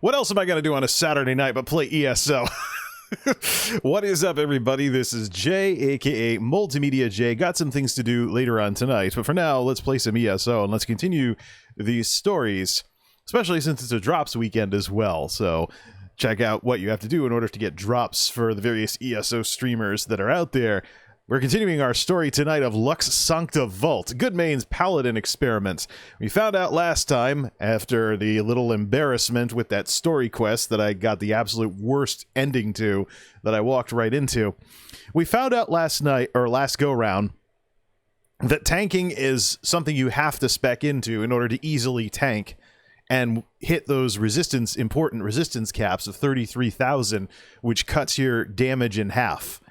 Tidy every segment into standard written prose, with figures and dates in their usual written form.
What else am I going to do on a Saturday night but play ESO? What is up, everybody? This is Jay, aka MultimediaJay. Got some things to do later on tonight, but for now, let's play some ESO and let's continue these stories, especially since it's a drops weekend as well. So check out what you have to do in order to get drops for the various ESO streamers that are out there. We're continuing our story tonight of Lux Sancta Vult, Goodmane's Paladin experiment. We found out last time, after the little embarrassment with that story quest that I got the absolute worst ending to, that I walked right into. We found out last night, or last go-round, that tanking is something you have to spec into in order to easily tank and hit those important resistance caps of 33,000, which cuts your damage in half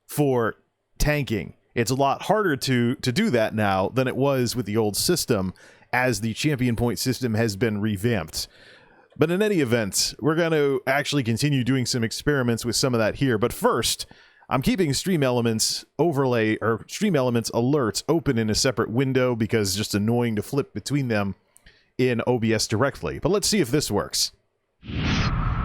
for tanking. It's a lot harder to do that now than it was with the old system, as the champion point system has been revamped. But in any event, we're going to actually continue doing some experiments with some of that here. But first, I'm keeping Stream Elements overlay or Stream Elements alerts open in a separate window because it's just annoying to flip between them in OBS directly. But let's see if this works.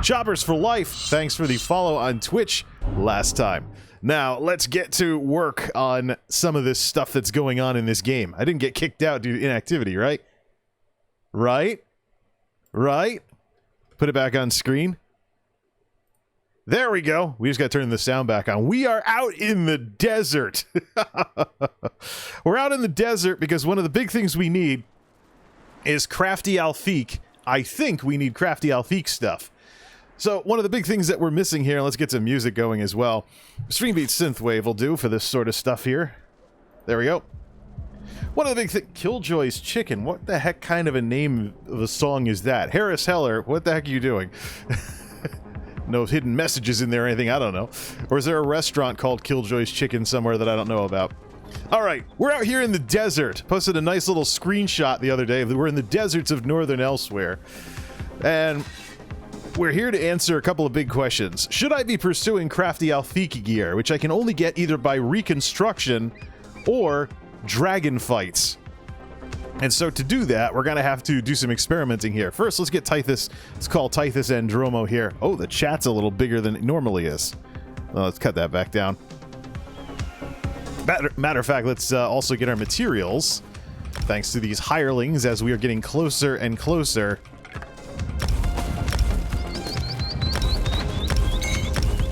Choppers for life, thanks for the follow on Twitch last time. Now, let's get to work on some of this stuff that's going on in this game. I didn't get kicked out due to inactivity, right? Right? Put it back on screen. There we go. We just got to turn the sound back on. We are out in the desert. We're out in the desert because one of the big things we need is crafty Alfiq. I think we need crafty Alfiq stuff. So, one of the big things that we're missing here, and let's get some music going as well. Streambeat Synthwave will do for this sort of stuff here. There we go. One of the big things, Killjoy's Chicken. What the heck kind of a name of a song is that? Harris Heller, what the heck are you doing? No hidden messages in there or anything, I don't know. Or is there a restaurant called Killjoy's Chicken somewhere that I don't know about? Alright, we're out here in the desert. Posted a nice little screenshot the other day. We're in the deserts of northern elsewhere. And we're here to answer a couple of big questions. Should I be pursuing crafty Alfiq gear, which I can only get either by reconstruction or dragon fights? And so to do that, we're going to have to do some experimenting here. First, let's get Tithus. Let's call Tithus Andromo here. Oh, the chat's a little bigger than it normally is. Well, let's cut that back down. Matter of fact, let's also get our materials, thanks to these hirelings, as we are getting closer and closer.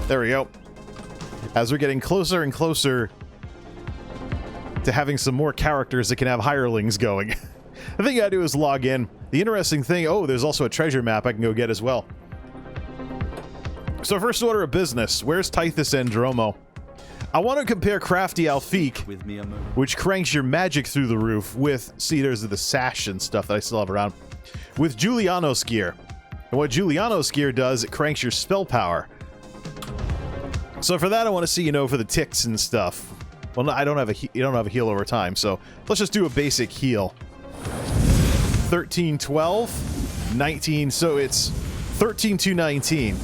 There we go. As we're getting closer and closer to having some more characters that can have hirelings going. The thing I do is log in. The interesting thing, oh, there's also a treasure map I can go get as well. So first order of business, where's Tithus Andromo? I want to compare crafty Alfiq, which cranks your magic through the roof with, see, there's the sash and stuff that I still have around, with Juliano's gear. And what Juliano's gear does, it cranks your spell power. So for that, I want to see, for the ticks and stuff. Well, no, you don't have a heal over time, so let's just do a basic heal. 13, 12, 19, so it's 13 to 19.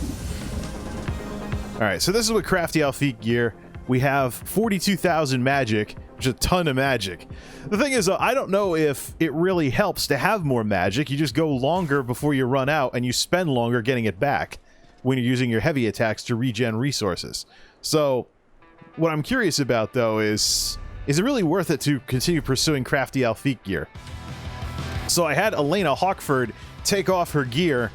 Alright, so this is with crafty Alfiq gear. We have 42,000 magic, which is a ton of magic. The thing is, I don't know if it really helps to have more magic. You just go longer before you run out, and you spend longer getting it back when you're using your heavy attacks to regen resources. So, what I'm curious about, though, is it really worth it to continue pursuing crafty Alfiq gear? So I had Elena Hawkford take off her gear,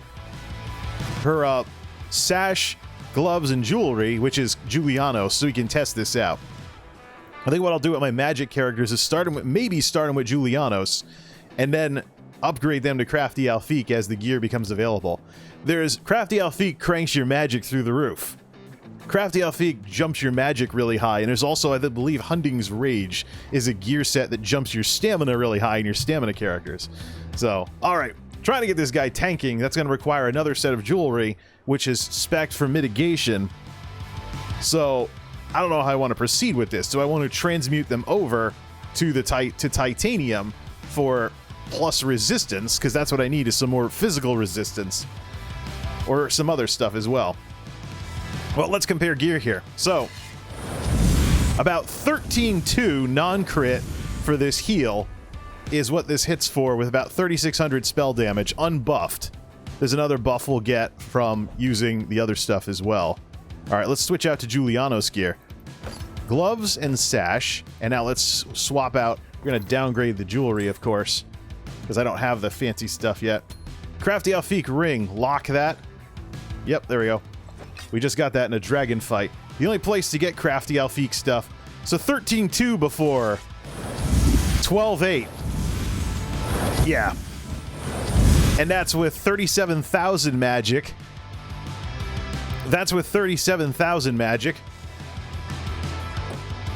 her sash, gloves, and jewelry, which is Giuliano, so we can test this out. I think what I'll do with my magic characters is maybe start them with Giuliano's, and then upgrade them to crafty Alfiq as the gear becomes available. There's crafty Alfiq cranks your magic through the roof. Crafty Alfiq jumps your magic really high, and there's also, I believe, Hunding's Rage is a gear set that jumps your stamina really high in your stamina characters. So, alright, trying to get this guy tanking, that's going to require another set of jewelry, which is spec'd for mitigation. So, I don't know how I want to proceed with this. Do I want to transmute them over to titanium for plus resistance, because that's what I need, is some more physical resistance, or some other stuff as well. Well, let's compare gear here. So, about 13.2 non-crit for this heal is what this hits for, with about 3,600 spell damage, unbuffed. There's another buff we'll get from using the other stuff as well. Alright, let's switch out to Giuliano's gear. Gloves and sash. And now let's swap out. We're going to downgrade the jewelry, of course, because I don't have the fancy stuff yet. Crafty Alfiq ring. Lock that. Yep, there we go. We just got that in a dragon fight. The only place to get Crafty Alfiq stuff. So 13-2 before. 12-8. Yeah. And that's with 37,000 magic. That's with 37,000 magic.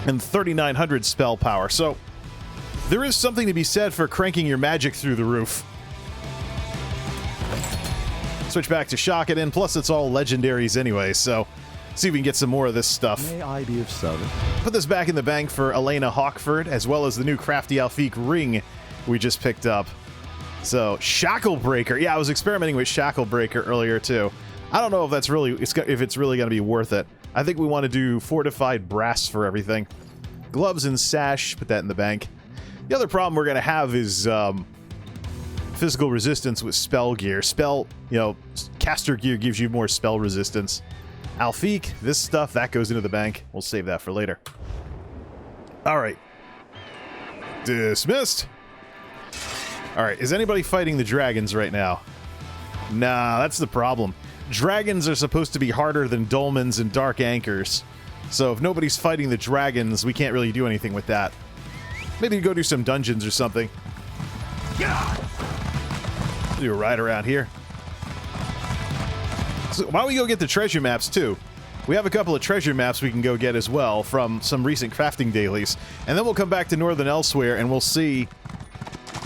And 3,900 spell power. So there is something to be said for cranking your magic through the roof. Switch back to Shakaden, plus it's all legendaries anyway, so see if we can get some more of this stuff. May I be of service? Put this back in the bank for Elena Hawkford, as well as the new Crafty Alfiq ring we just picked up. So, Shacklebreaker. Yeah, I was experimenting with Shacklebreaker earlier, too. I don't know if that's really, if it's really going to be worth it. I think we want to do fortified brass for everything. Gloves and sash, put that in the bank. The other problem we're going to have is physical resistance with spell gear. Spell, caster gear gives you more spell resistance. Alfiq, this stuff, that goes into the bank. We'll save that for later. Alright. Dismissed. Alright, is anybody fighting the dragons right now? Nah, that's the problem. Dragons are supposed to be harder than dolmens and dark anchors. So if nobody's fighting the dragons, we can't really do anything with that. Maybe go do some dungeons or something. Do a ride around here. So why don't we go get the treasure maps too? We have a couple of treasure maps we can go get as well from some recent crafting dailies. And then we'll come back to Northern Elsewhere and we'll see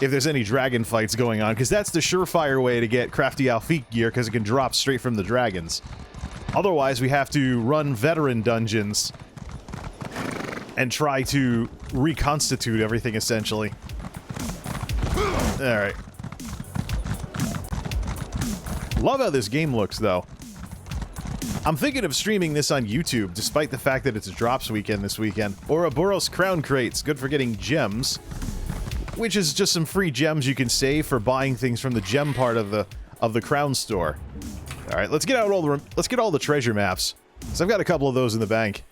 if there's any dragon fights going on, because that's the surefire way to get Crafty Alfiq gear, because it can drop straight from the dragons. Otherwise, we have to run veteran dungeons and try to reconstitute everything, essentially. Alright. Love how this game looks, though. I'm thinking of streaming this on YouTube, despite the fact that it's a drops weekend this weekend. Ouroboros Crown Crates, good for getting gems. Which is just some free gems you can save for buying things from the gem part of the crown store. All right, let's get out all the treasure maps. So I've got a couple of those in the bank.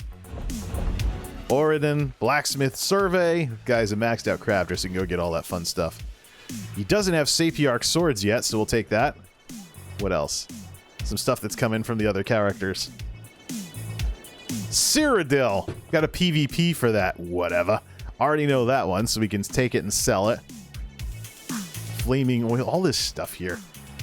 Oridon, Blacksmith Survey. Guy's a maxed out crafter, so you can go get all that fun stuff. He doesn't have Sapiarch swords yet, so we'll take that. What else? Some stuff that's come in from the other characters. Cyrodiil. Got a PvP for that. Whatever. Already know that one, so we can take it and sell it. Flaming oil, all this stuff here.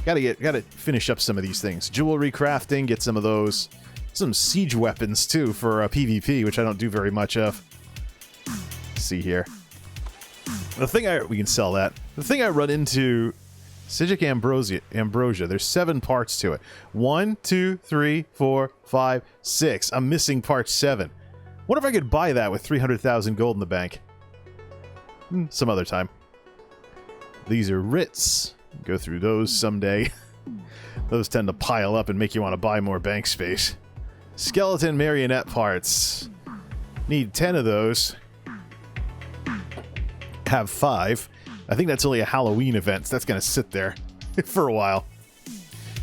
Gotta finish up some of these things. Jewelry crafting, get some of those. Some siege weapons too for PvP, which I don't do very much of. Let's see here. We can sell that. The thing I run into, Sigic Ambrosia. There's 7 parts to it. 1, 2, 3, 4, 5, 6. I'm missing part 7. Wonder if I could buy that with 300,000 gold in the bank. Some other time. These are writs. Go through those someday. Those tend to pile up and make you want to buy more bank space. Skeleton marionette parts. Need 10 of those. Have 5. I think that's only a Halloween event, so that's going to sit there for a while.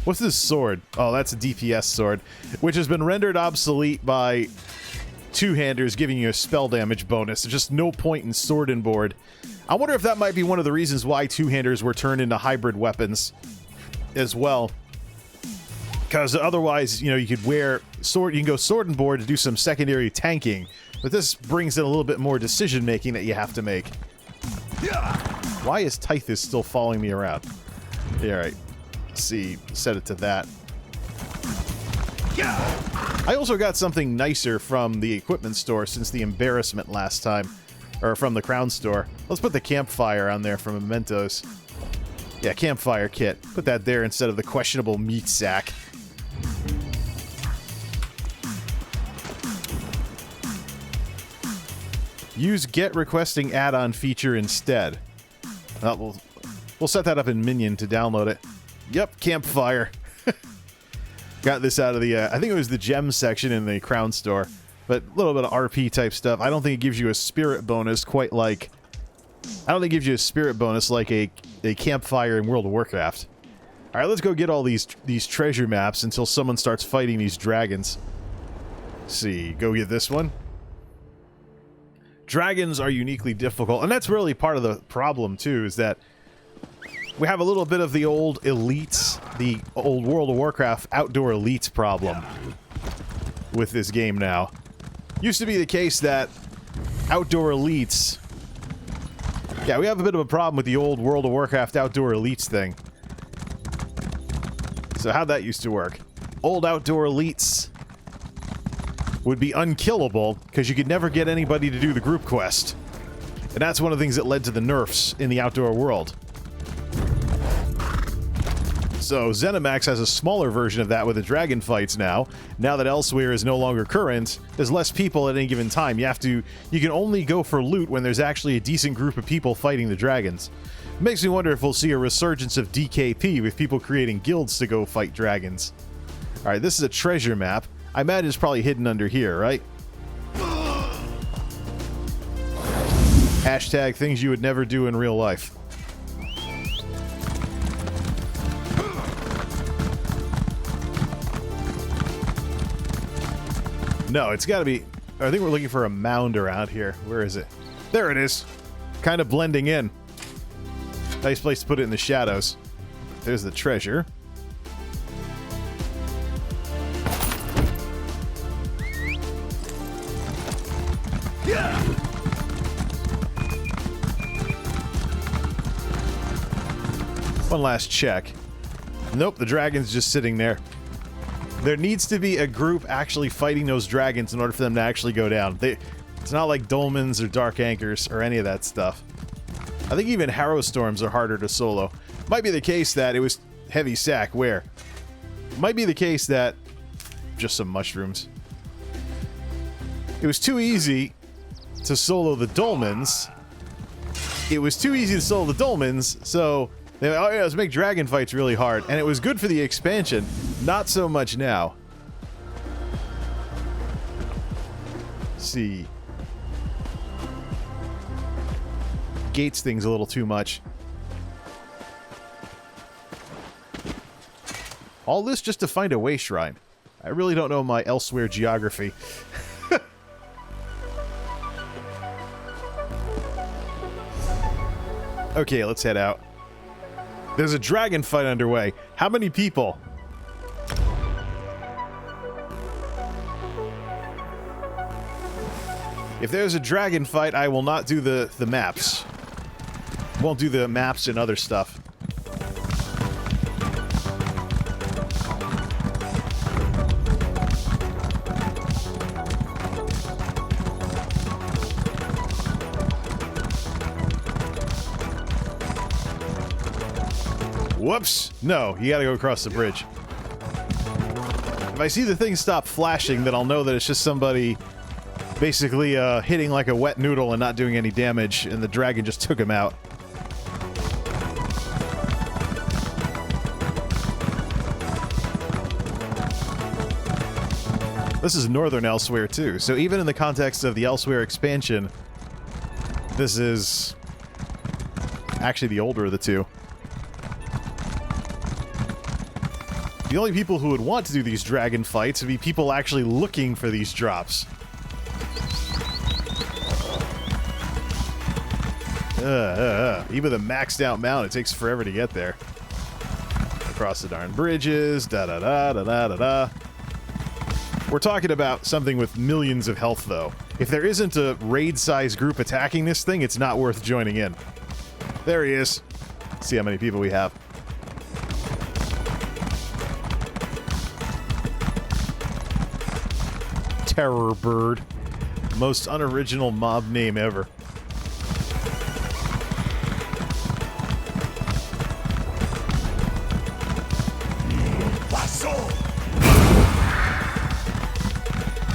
What's this sword? Oh, that's a DPS sword, which has been rendered obsolete by two-handers giving you a spell damage bonus. There's just no point in sword and board. I wonder if that might be one of the reasons why two-handers were turned into hybrid weapons as well. Because otherwise, you could wear sword, you can go sword and board to do some secondary tanking, but this brings in a little bit more decision-making that you have to make. Why is Tithys still following me around? Yeah, alright. Let's see, set it to that. I also got something nicer from the equipment store since the embarrassment last time. Or from the crown store. Let's put the campfire on there from Mementos. Yeah, campfire kit. Put that there instead of the questionable meat sack. Use get requesting add-on feature instead. We'll set that up in Minion to download it. Yep, campfire. Got this out of the, I think it was the gem section in the crown store. But a little bit of RP type stuff. I don't think it gives you a spirit bonus quite like... I don't think it gives you a spirit bonus like a campfire in World of Warcraft. Alright, let's go get all these treasure maps until someone starts fighting these dragons. Let's see, go get this one. Dragons are uniquely difficult, and that's really part of the problem, too, is that we have a little bit of the old elites, the old World of Warcraft outdoor elites problem with this game now. Used to be the case that outdoor elites... Yeah, we have a bit of a problem with the old World of Warcraft outdoor elites thing. So how'd that used to work? Old outdoor elites would be unkillable because you could never get anybody to do the group quest. And that's one of the things that led to the nerfs in the outdoor world. So ZeniMax has a smaller version of that with the dragon fights now. Now that Elsewhere is no longer current, there's less people at any given time. You can only go for loot when there's actually a decent group of people fighting the dragons. It makes me wonder if we'll see a resurgence of DKP with people creating guilds to go fight dragons. Alright, this is a treasure map. I imagine it's probably hidden under here, right? Hashtag things you would never do in real life. No, it's gotta be... I think we're looking for a mound around here. Where is it? There it is! Kind of blending in. Nice place to put it in the shadows. There's the treasure. One last check. Nope, the dragon's just sitting there. There needs to be a group actually fighting those dragons in order for them to actually go down. It's not like dolmens or dark anchors or any of that stuff. I think even harrow storms are harder to solo. Might be the case that it was heavy sack. Where? Might be the case that... Just some mushrooms. It was too easy to solo the dolmens. It was too easy to solo the dolmens, so... Oh yeah, let's make dragon fights really hard. And it was good for the expansion. Not so much now. Let's see. Gates things a little too much. All this just to find a way shrine. I really don't know my Elsewhere geography. Okay, let's head out. There's a dragon fight underway. How many people? If there's a dragon fight, I will not do the maps. Won't do the maps and other stuff. Whoops! No, you gotta go across the bridge. If I see the thing stop flashing, then I'll know that it's just somebody basically hitting like a wet noodle and not doing any damage, and the dragon just took him out. This is Northern Elsewhere too, so even in the context of the Elsewhere expansion, this is actually the older of the two. The only people who would want to do these dragon fights would be people actually looking for these drops. Even the maxed out mount, it takes forever to get there. Across the darn bridges, da-da-da-da-da-da-da. We're talking about something with millions of health, though. If there isn't a raid-sized group attacking this thing, it's not worth joining in. There he is. Let's see how many people we have. Terror Bird. Most unoriginal mob name ever.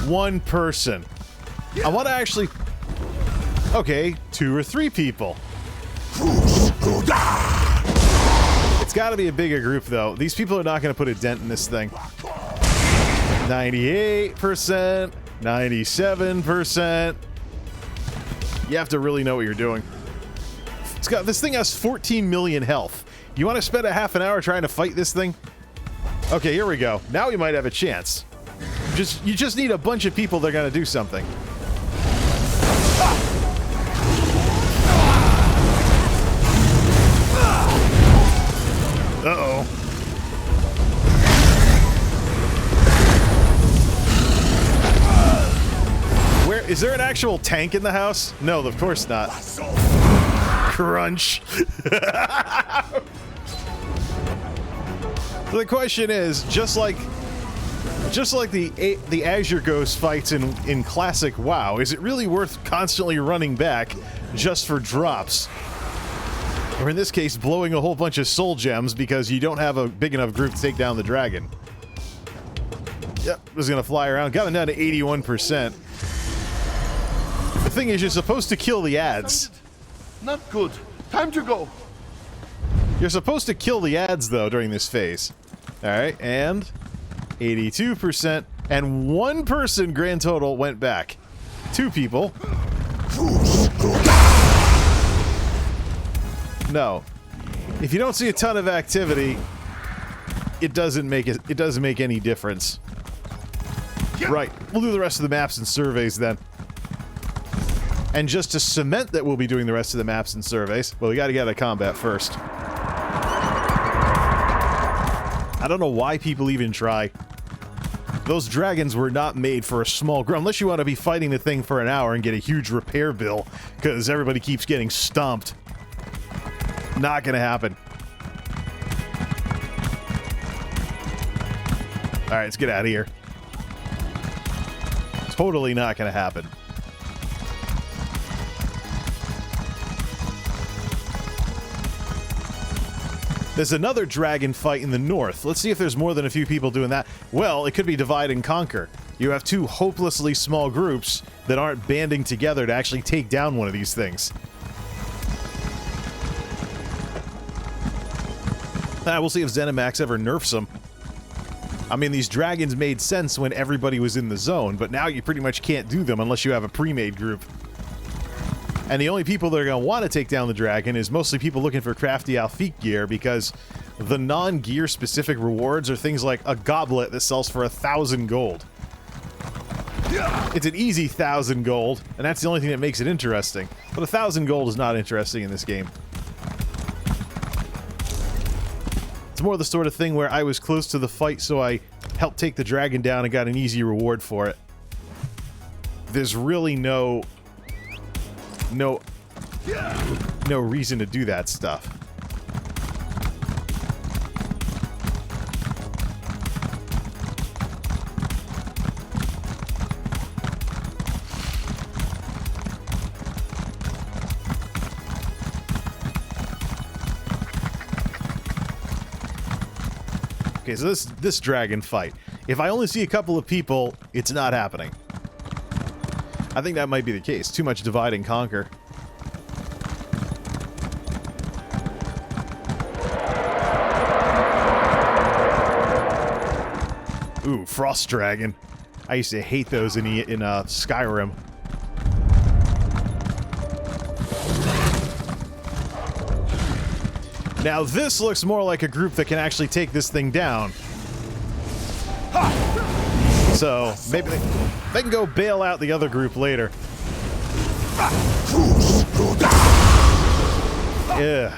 One person. I want to actually... Okay, 2 or 3 people. It's got to be a bigger group, though. These people are not going to put a dent in this thing. 98%, 97%. You have to really know what you're doing. This thing has 14 million health. You want to spend a half an hour trying to fight this thing? Okay, here we go. Now we might have a chance. You just need a bunch of people that are going to do something. Uh-oh. Where is there an actual tank in the house? No, of course not. Crunch. The question is, just like the Azure Ghost fights in classic WoW, is it really worth constantly running back just for drops? Or in this case, blowing a whole bunch of soul gems because you don't have a big enough group to take down the dragon. Yep, was gonna fly around. Got him down to 81%. The thing is, you're supposed to kill the ads. Not good. Time to go. You're supposed to kill the ads, though, during this phase. Alright, and 82%. And one person, grand total, went back. 2 people. No. If you don't see a ton of activity, it doesn't make any difference. Right. We'll do the rest of the maps and surveys then. And just to cement that we'll be doing the rest of the maps and surveys, well, we gotta get out of combat first. I don't know why people even try. Those dragons were not made for a small group, unless you want to be fighting the thing for an hour and get a huge repair bill, because everybody keeps getting stomped. Not gonna happen. Alright, let's get out of here. Totally not gonna happen. There's another dragon fight in the north. Let's see if there's more than a few people doing that. Well, it could be divide and conquer. You have 2 hopelessly small groups that aren't banding together to actually take down one of these things. We'll see if ZeniMax ever nerfs them. I mean, these dragons made sense when everybody was in the zone, but now you pretty much can't do them unless you have a pre-made group. And the only people that are going to want to take down the dragon is mostly people looking for crafty Alfiq gear, because the non-gear specific rewards are things like a goblet that sells for 1,000 gold. It's an easy 1,000 gold, and that's the only thing that makes it interesting. But 1,000 gold is not interesting in this game. It's more the sort of thing where I was close to the fight, so I helped take the dragon down and got an easy reward for it. There's really no reason to do that stuff. Okay, so this dragon fight. If I only see a couple of people, it's not happening. I think that might be the case. Too much divide and conquer. Ooh, Frost Dragon. I used to hate those in Skyrim. Now this looks more like a group that can actually take this thing down. So, maybe they can go bail out the other group later. Yeah.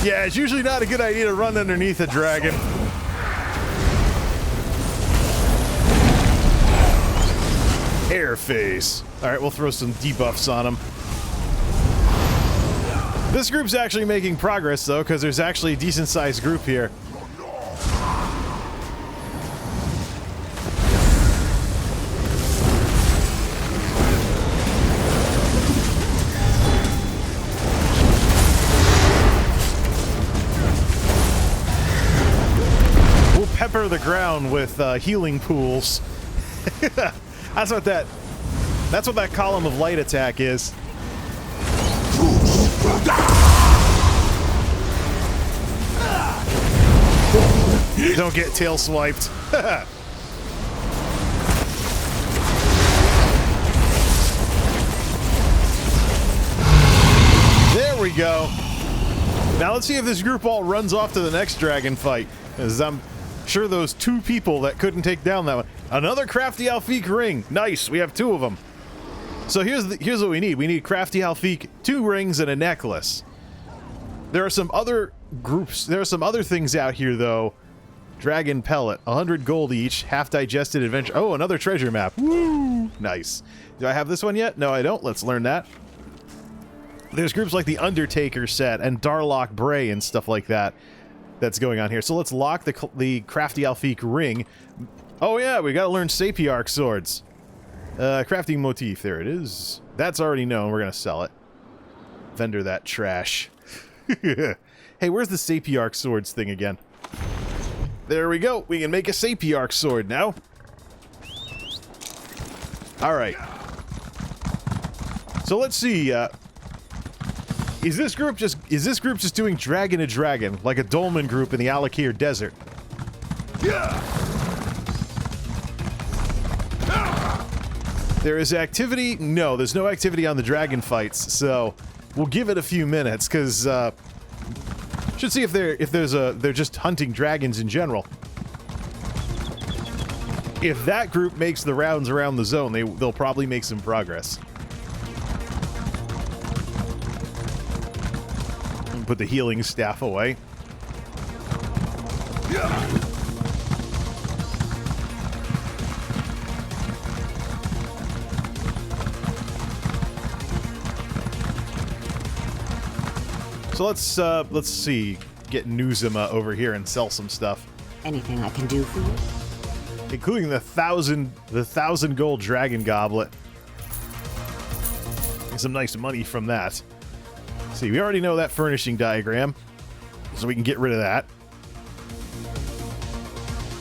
Yeah, it's usually not a good idea to run underneath a dragon. Air phase. Alright, we'll throw some debuffs on him. This group's actually making progress, though, because there's actually a decent-sized group here. cover the ground with healing pools. That's what that column of light attack is. Don't get tail swiped. There we go. Now let's see if this group all runs off to the next dragon fight. Because I'm sure those 2 people that couldn't take down that one. Another crafty Alfiq ring. Nice. We have 2 of them. So here's what we need. We need crafty Alfiq, 2 rings, and a necklace. There are some other groups. There are some other things out here though. Dragon pellet, 100 gold each. Half digested adventure. Oh, another treasure map. Woo! Nice. Do I have this one yet? No, I don't. Let's learn that. There's groups like the Undertaker set and Darlock Bray and stuff like that that's going on here. So let's lock the crafty Alfiq ring. Oh yeah, we gotta learn Sapiarch swords. Crafting motif, there it is. That's already known, we're gonna sell it. Vendor that trash. Hey, where's the Sapiarch swords thing again? There we go, we can make a Sapiarch sword now. Alright. So let's see, Is this group just doing dragon to dragon, like a dolmen group in the Alakir Desert? There is activity? No, there's no activity on the dragon fights, so we'll give it a few minutes, because, should see if they're just hunting dragons in general. If that group makes the rounds around the zone, they'll probably make some progress. Put the healing staff away. So let's see, get Nuzuma over here and sell some stuff. Anything I can do for you? Including the 1,000 gold dragon goblet. Get some nice money from that. See, we already know that furnishing diagram, so we can get rid of that.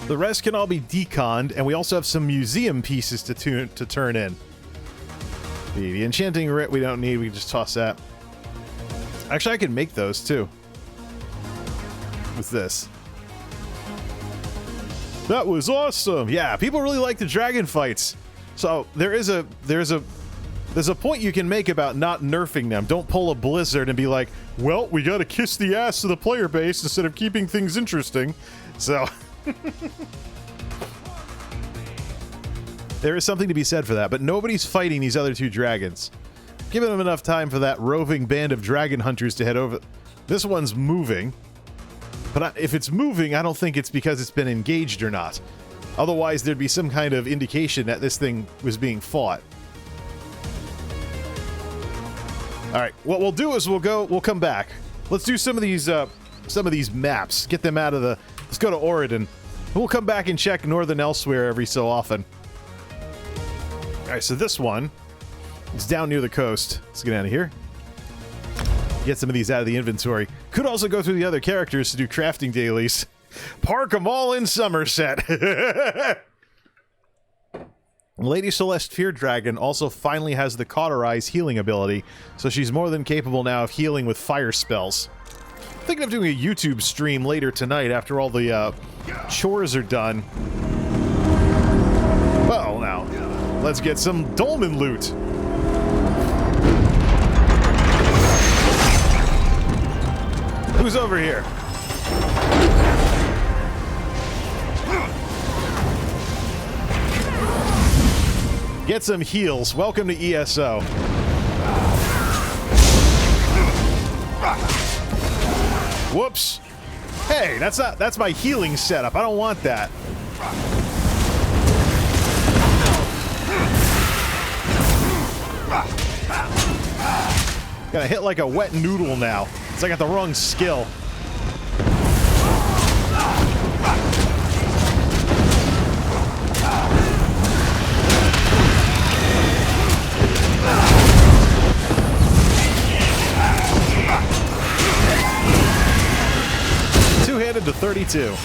The rest can all be deconned, and we also have some museum pieces to turn in. The enchanting writ we don't need, we can just toss that. Actually, I can make those too. What's this? That was awesome! Yeah, people really like the dragon fights. So there's a point you can make about not nerfing them. Don't pull a Blizzard and be like, well, we gotta kiss the ass of the player base instead of keeping things interesting. So there is something to be said for that, but nobody's fighting these other 2 dragons. Giving them enough time for that roving band of dragon hunters to head over. This one's moving, but if it's moving, I don't think it's because it's been engaged or not. Otherwise, there'd be some kind of indication that this thing was being fought. All right, what we'll do is we'll come back. Let's do some of these maps. Get them out of the. Let's go to Oregon. We'll come back and check Northern Elsewhere every so often. All right, so this one is down near the coast. Let's get out of here. Get some of these out of the inventory. Could also go through the other characters to do crafting dailies. Park them all in Somerset. Lady Celeste Fear Dragon also finally has the Cauterize healing ability, so she's more than capable now of healing with fire spells. I'm thinking of doing a YouTube stream later tonight after all the chores are done. Well, now, let's get some dolmen loot. Who's over here? Get some heals. Welcome to ESO. Whoops. Hey, that's my healing setup. I don't want that. Gotta hit like a wet noodle now. It's like I got the wrong skill. Two-handed to 32.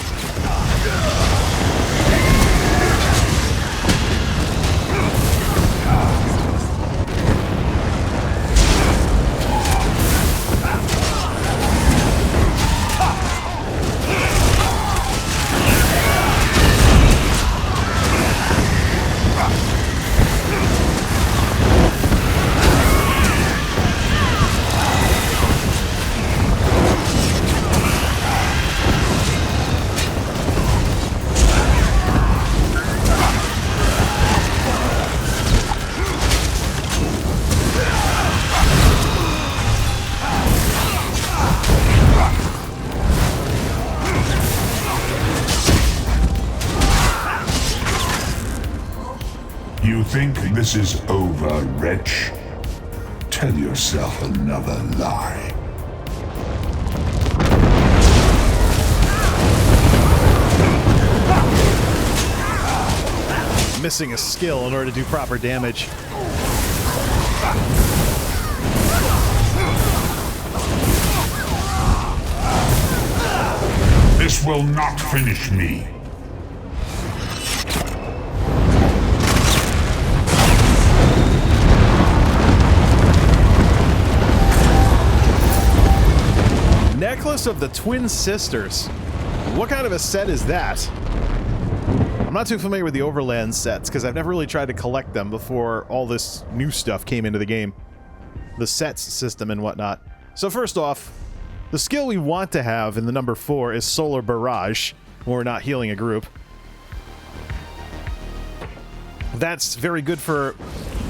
You think this is over, wretch? Tell yourself another lie. Missing a skill in order to do proper damage. This will not finish me. Necklace of the Twin Sisters. What kind of a set is that? I'm not too familiar with the Overland sets because I've never really tried to collect them before all this new stuff came into the game. The sets system and whatnot. So first off, the skill we want to have in the number 4 is Solar Barrage, when we're not healing a group. That's very good for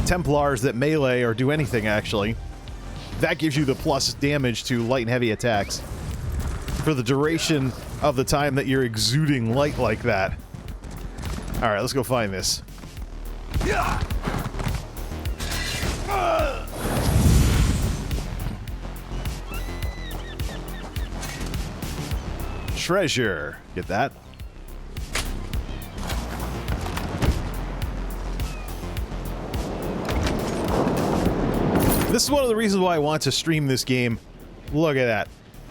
Templars that melee or do anything, actually. That gives you the plus damage to light and heavy attacks for the duration of the time that you're exuding light like that. Alright, let's go find this. Treasure. Get that? This is one of the reasons why I want to stream this game. Look at that.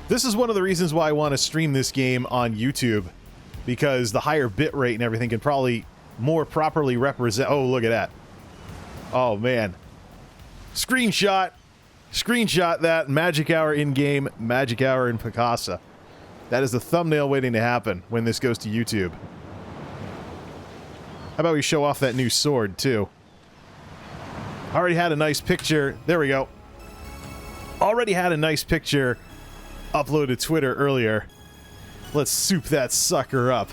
This is one of the reasons why I want to stream this game on YouTube. Because the higher bitrate and everything can probably more properly represent... Oh, look at that. Oh, man. Screenshot. Screenshot that. Magic Hour in-game. Magic Hour in Picasa. That is the thumbnail waiting to happen when this goes to YouTube. How about we show off that new sword, too? Already had a nice picture. There we go. Already had a nice picture uploaded to Twitter earlier. Let's soup that sucker up.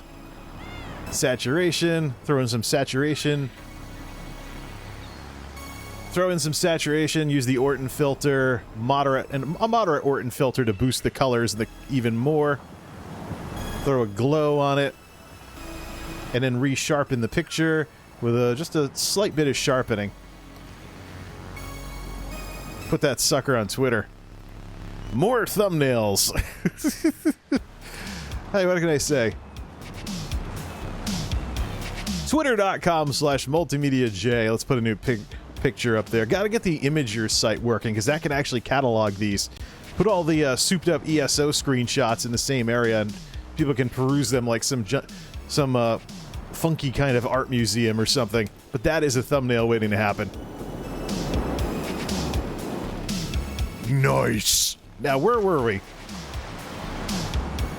Saturation. Throw in some saturation. Throw in some saturation. Use the Orton filter. A moderate Orton filter to boost the colors even more. Throw a glow on it. And then resharpen the picture with just a slight bit of sharpening. Put that sucker on Twitter. More thumbnails. Hey, what can I say? Twitter.com/MultimediaJay. Let's put a new picture up there. Gotta get the Imager site working, because that can actually catalog these. Put all the souped up ESO screenshots in the same area, and people can peruse them like some funky kind of art museum or something. But that is a thumbnail waiting to happen. Nice! Now, where were we?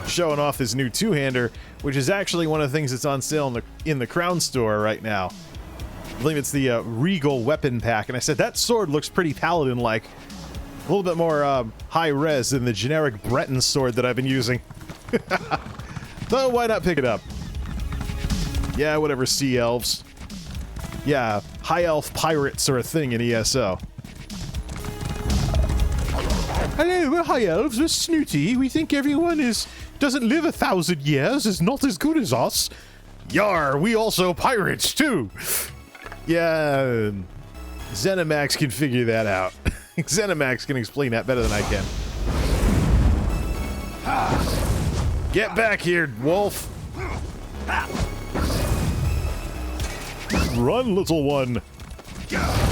Showing off this new two-hander, which is actually one of the things that's on sale in the Crown store right now. I believe it's the Regal Weapon Pack, and I said, that sword looks pretty Paladin-like. A little bit more high-res than the generic Breton sword that I've been using. So why not pick it up? Yeah, whatever, Sea Elves. Yeah, High Elf pirates are a thing in ESO. Hello, we're High Elves, we're snooty. We think everyone doesn't live 1,000 years, is not as good as us. Yar, we also pirates, too. Yeah, Zenimax can figure that out. Zenimax can explain that better than I can. Get back here, wolf. Run, little one.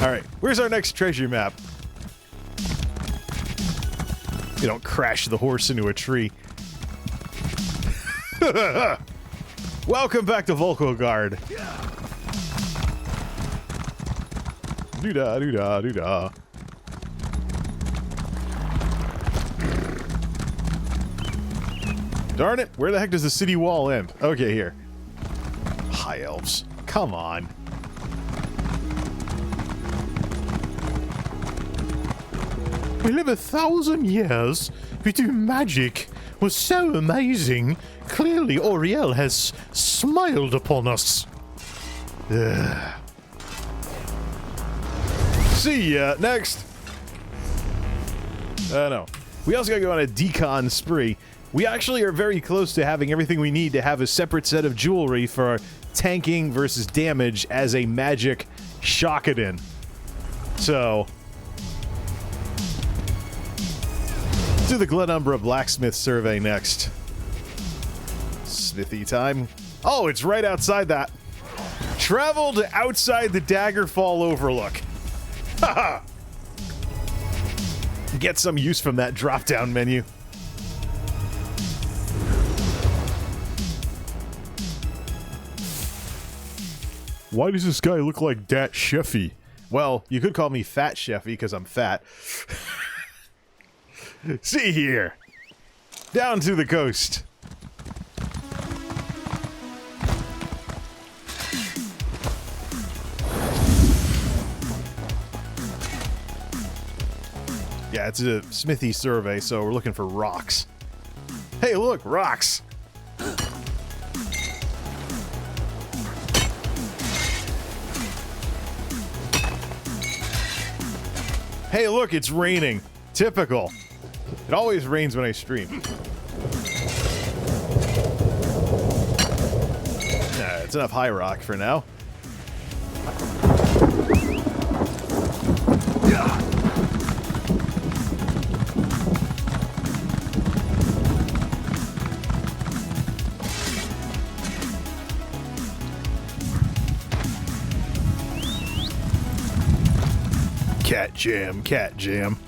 Alright, where's our next treasure map? You don't crash the horse into a tree. Welcome back to Volkogard. Doo-da, doo-da, doo-da. Darn it, where the heck does the city wall end? Okay, here. High Elves. Come on. We live 1,000 years. We do magic. Was so amazing. Clearly, Auriel has smiled upon us. Ugh. See ya. Next. No. We also gotta go on a decon spree. We actually are very close to having everything we need to have a separate set of jewelry for tanking versus damage as a magic Shockedin. So, let's do the Glenumbra Blacksmith survey next. Smithy time. Oh, it's right outside that. Travel to outside the Daggerfall Overlook. Haha! Get some use from that drop-down menu. Why does this guy look like Dat Sheffy? Well, you could call me Fat Sheffy because I'm fat. See here. Down to the coast. Yeah, it's a smithy survey, so we're looking for rocks. Hey, look, rocks! Hey, look, it's raining. Typical. It always rains when I stream. Nah, it's enough high rock for now. Cat jam, cat jam.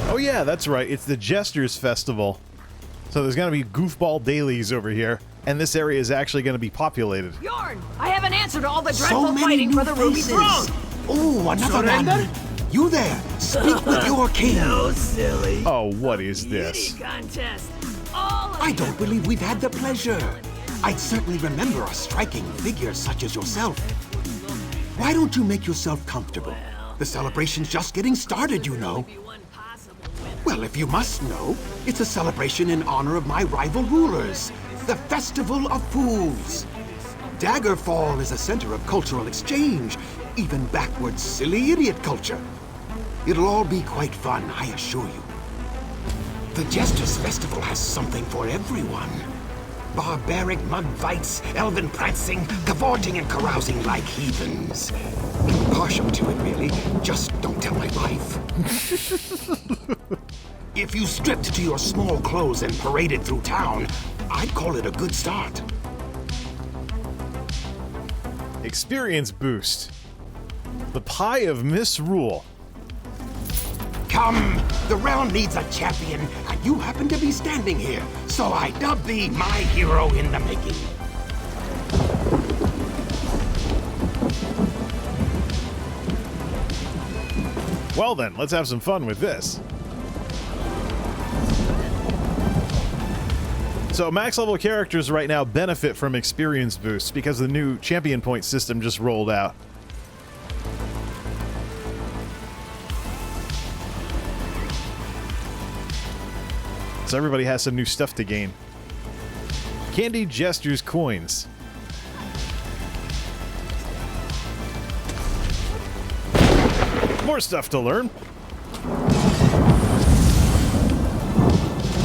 Oh yeah, that's right. It's the Jesters Festival. So there's going to be goofball dailies over here, and this area is actually going to be populated. Yarn! I have an answer to all the So dreadful many fighting new for the Ruby faces. Throne! Oh, another one. You there. Speak with your king. No, silly. Oh, what is this? Beauty contest. All of I you. don't believe we've had the pleasure. I'd certainly remember a striking figure such as yourself. Why don't you make yourself comfortable? The celebration's just getting started, you know. Be one possible winner. Well, if you must know, it's a celebration in honor of my rival rulers, the Festival of Fools. Daggerfall is a center of cultural exchange, even backward silly idiot culture. It'll all be quite fun, I assure you. The Jesters Festival has something for everyone. Barbaric mud fights, elven prancing, cavorting and carousing like heathens. Partial to it, really. Just don't tell my wife. If you stripped to your small clothes and paraded through town, I'd call it a good start. Experience boost. The Pie of Misrule. Come, the realm needs a champion, and you happen to be standing here, so I dub thee my hero in the making. Well then, let's have some fun with this. So max level characters right now benefit from experience boosts because the new champion point system just rolled out. So everybody has some new stuff to gain. Candy Jester's coins. More stuff to learn.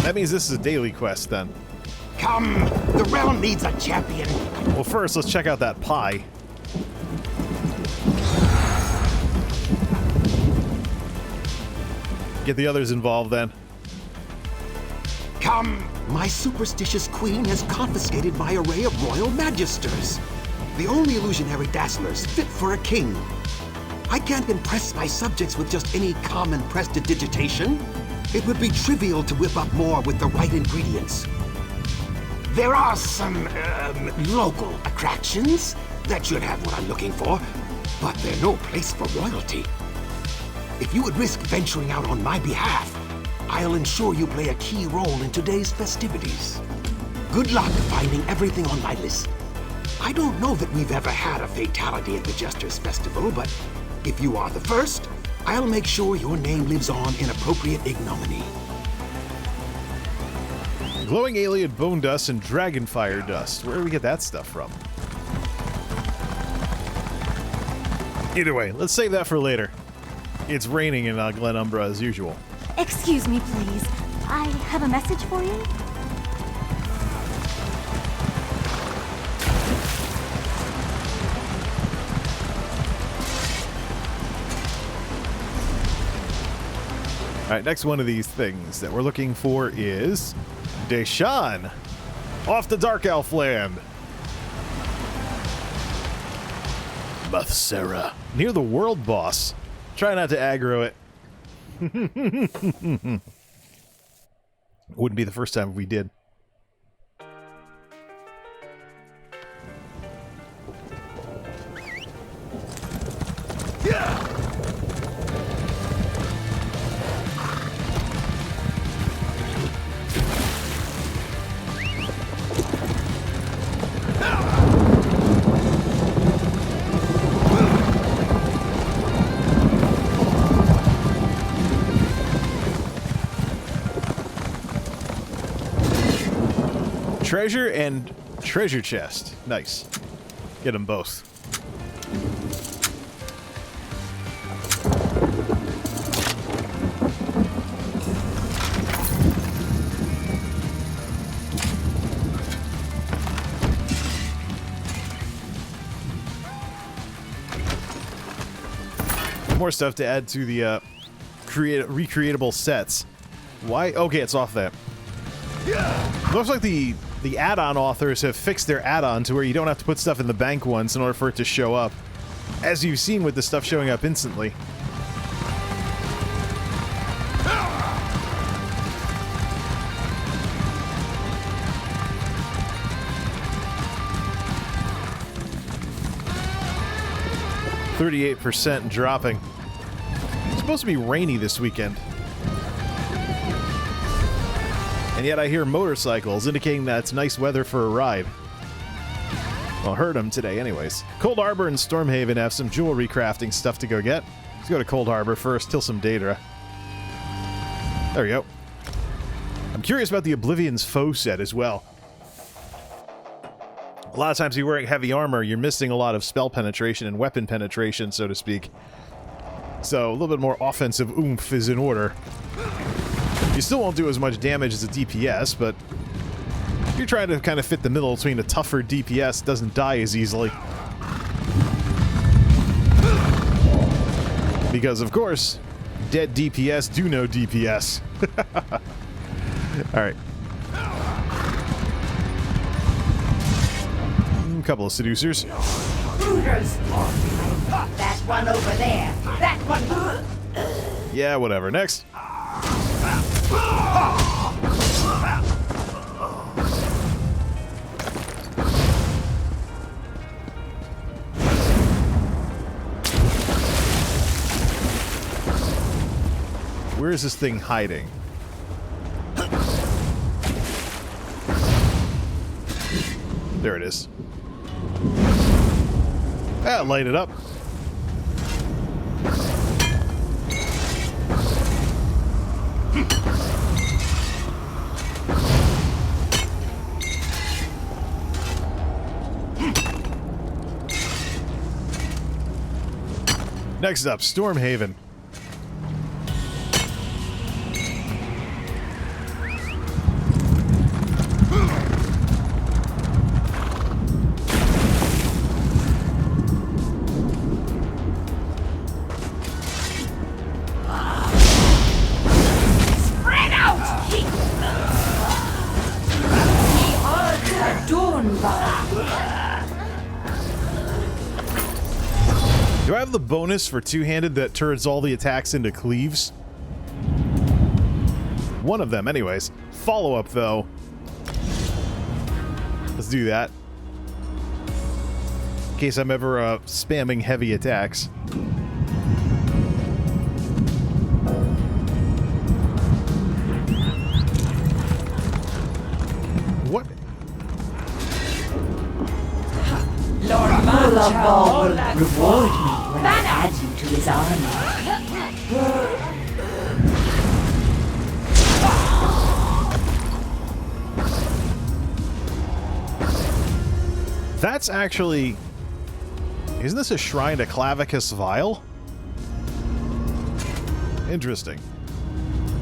That means this is a daily quest then. Come, the realm needs a champion. Well, first, let's check out that pie. Get the others involved then. Come, my superstitious queen has confiscated my array of royal magisters. The only illusionary dazzlers fit for a king. I can't impress my subjects with just any common prestidigitation. It would be trivial to whip up more with the right ingredients. There are some, local attractions. That should have what I'm looking for, but they're no place for royalty. If you would risk venturing out on my behalf, I'll ensure you play a key role in today's festivities. Good luck finding everything on my list. I don't know that we've ever had a fatality at the Jester's Festival, but if you are the first, I'll make sure your name lives on in appropriate ignominy. Glowing alien bone dust and dragonfire dust. Where do we get that stuff from? Either way, let's save that for later. It's raining in Glen Umbra as usual. Excuse me, please. I have a message for you. Alright, next one of these things that we're looking for is Deshawn off the Dark Elf land. Mathsera. Near the world boss. Try not to aggro it. Wouldn't be the first time if we did. Treasure and treasure chest. Nice. Get them both. More stuff to add to the recreatable sets. Why? Okay, it's off that. Looks like the add-on authors have fixed their add-on to where you don't have to put stuff in the bank once in order for it to show up. As you've seen with the stuff showing up instantly. %38 dropping. It's supposed to be rainy this weekend. And yet I hear motorcycles indicating that it's nice weather for a ride. Well, heard them today anyways. Cold Harbor and Stormhaven have some jewelry crafting stuff to go get. Let's go to Cold Harbor first, till some Daedra. There we go. I'm curious about the Oblivion's foe set as well. A lot of times you're wearing heavy armor, you're missing a lot of spell penetration and weapon penetration, so to speak. So a little bit more offensive oomph is in order. You still won't do as much damage as a DPS, but if you're trying to kind of fit the middle between a tougher DPS, doesn't die as easily. Because, of course, dead DPS do no DPS. Alright. A couple of seducers. That one over there. That one. Yeah, whatever. Next. Where is this thing hiding? There it is. Ah, light it up. Next up, Stormhaven. Spread out! Do I have the bonus for two-handed that turns all the attacks into cleaves? One of them, anyways. Follow-up, though. Let's do that. case I'm ever spamming heavy attacks. What? Lord Multimediajay will reward me when I add you to his army. That's actually... Isn't this a shrine to Clavicus Vile? Interesting.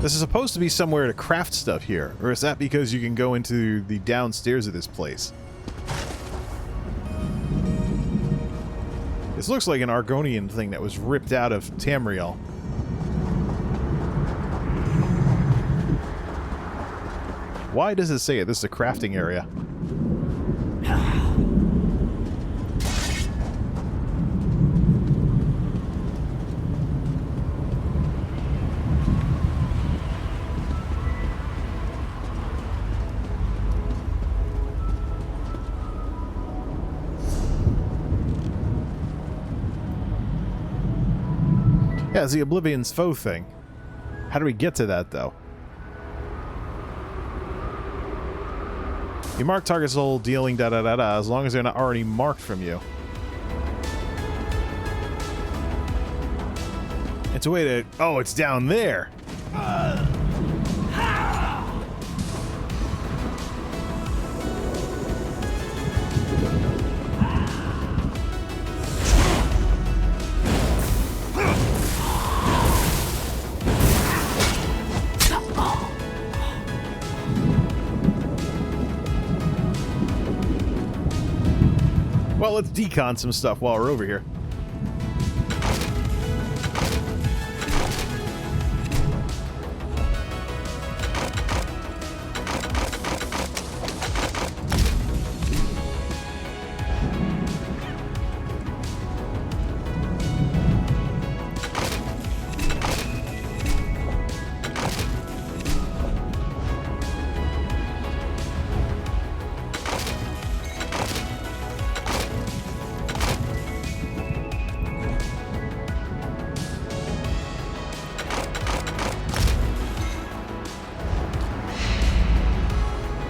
This is supposed to be somewhere to craft stuff here, or is that because you can go into the downstairs of this place? This looks like an Argonian thing that was ripped out of Tamriel. Why does it say it? This is a crafting area. Yeah, it's the Oblivion's Foe thing. How do we get to that, though? You mark target's soul dealing da-da-da-da as long as they're not already marked from you. It's a way to... Oh, it's down there! Well, let's decon some stuff while we're over here.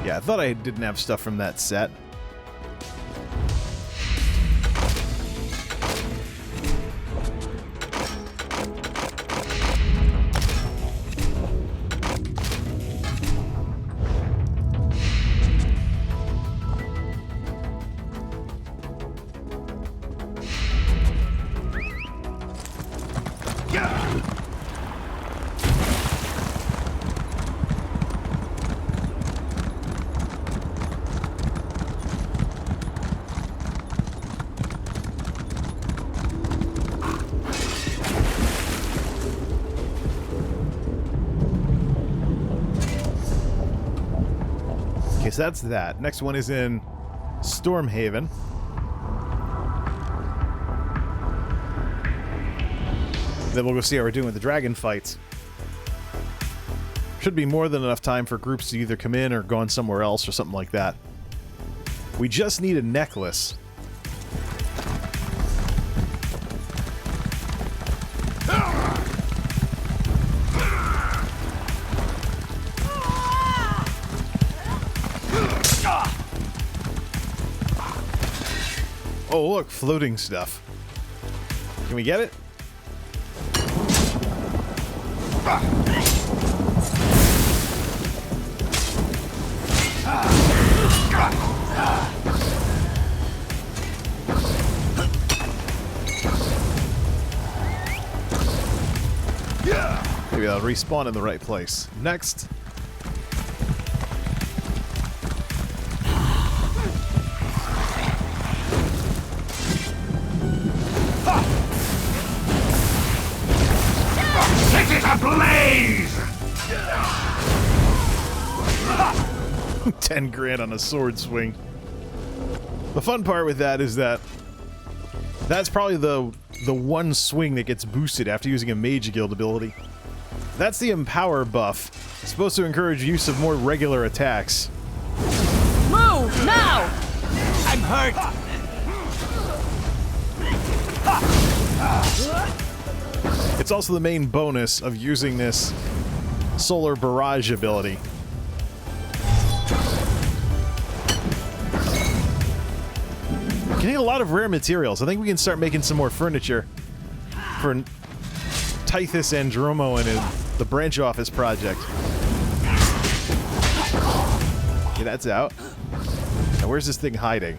Yeah, I thought I didn't have stuff from that set. Okay, so that's that. Next one is in Stormhaven. Then we'll go see how we're doing with the dragon fights. Should be more than enough time for groups to either come in or go on somewhere else or something like that. We just need a necklace. Oh, look, floating stuff. Can we get it? Maybe I'll respawn in the right place. Next. Set it ablaze! 10 grand on a sword swing. The fun part with that is that that's probably the one swing that gets boosted after using a Mage Guild ability. That's the Empower buff. It's supposed to encourage use of more regular attacks. Move now! I'm hurt! It's also the main bonus of using this solar barrage ability. Getting a lot of rare materials. I think we can start making some more furniture for Tithus Andromo and the branch office project. Okay, that's out. Now where's this thing hiding?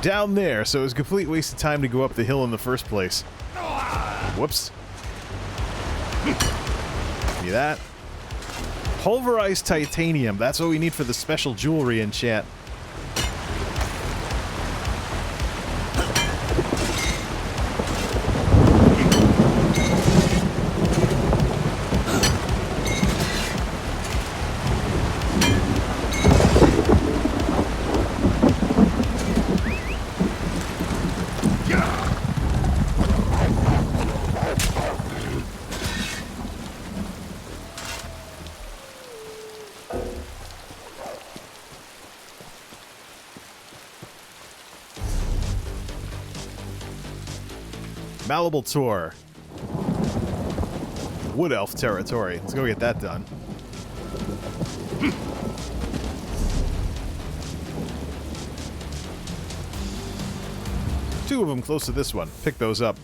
Down there, so it was a complete waste of time to go up the hill in the first place. Whoops. Give me that. Pulverized titanium. That's what we need for the special jewelry enchant. Malleable Tour. Wood Elf territory. Let's go get that done. Two of them close to this one. Pick those up.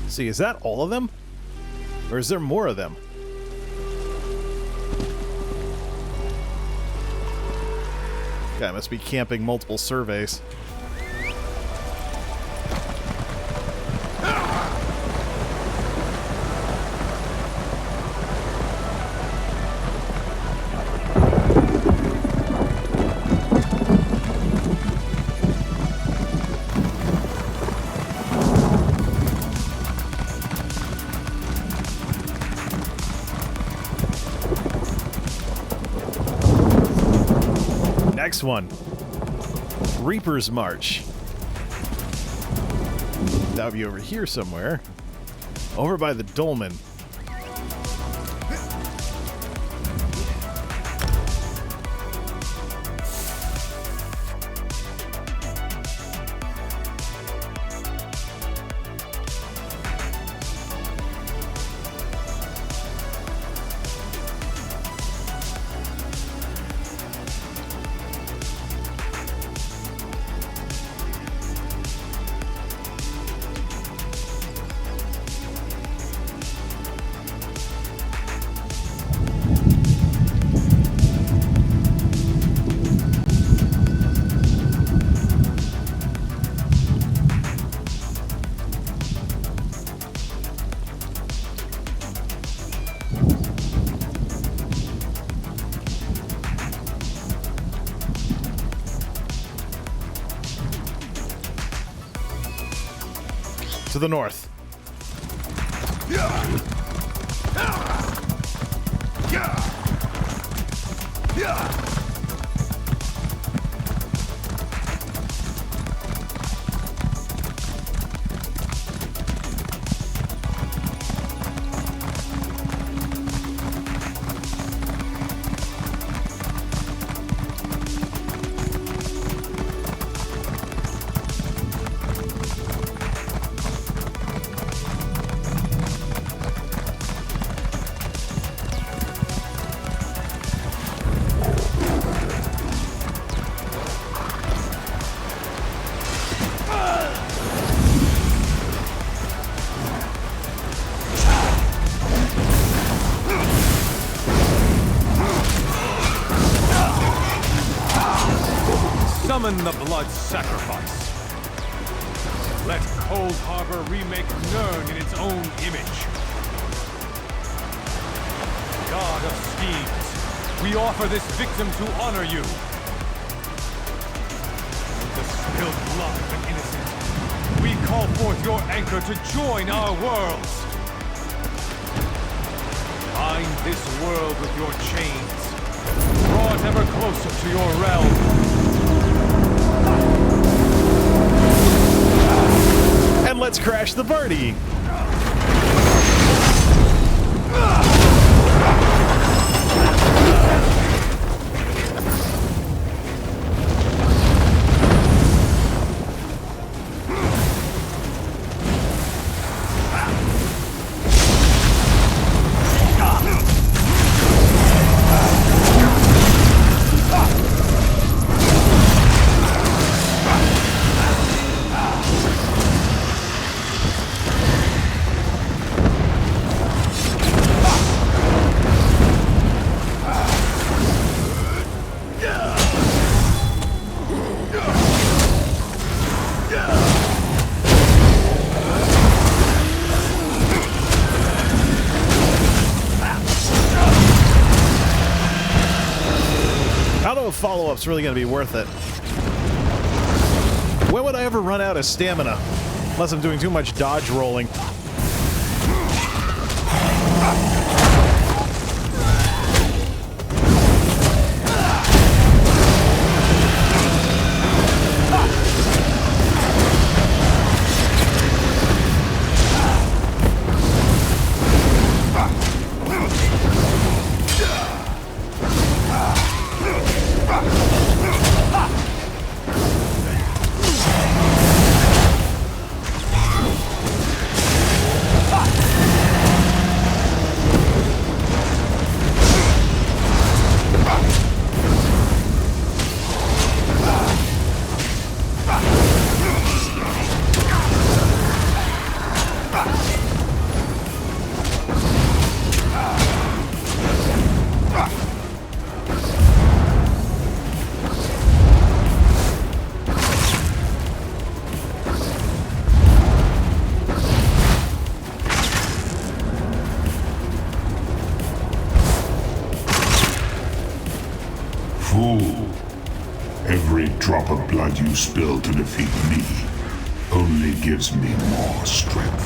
See, is that all of them? Or is there more of them? Guy must be camping multiple surveys. Next one, Reaper's March. That would be over here somewhere. Over by the dolmen. to the north. Summon the blood sacrifice. Let Cold Harbor remake Nirn in its own image. God of schemes, we offer this victim to honor you. The spilled blood of an innocent, we call forth your anchor to join our worlds. Bind this world with your chains. Draw it ever closer to your realm. And let's crash the party! Follow-up's really going to be worth it. When would I ever run out of stamina? Unless I'm doing too much dodge rolling. Fool. Every drop of blood you spill to defeat me only gives me more strength.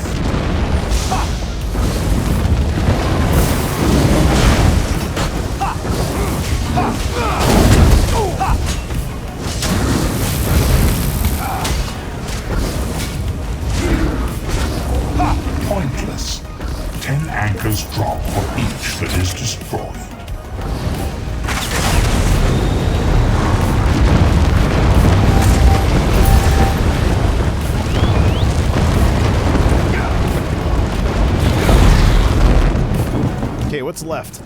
Pointless. 10 anchors drop for each that is destroyed. Okay, what's left?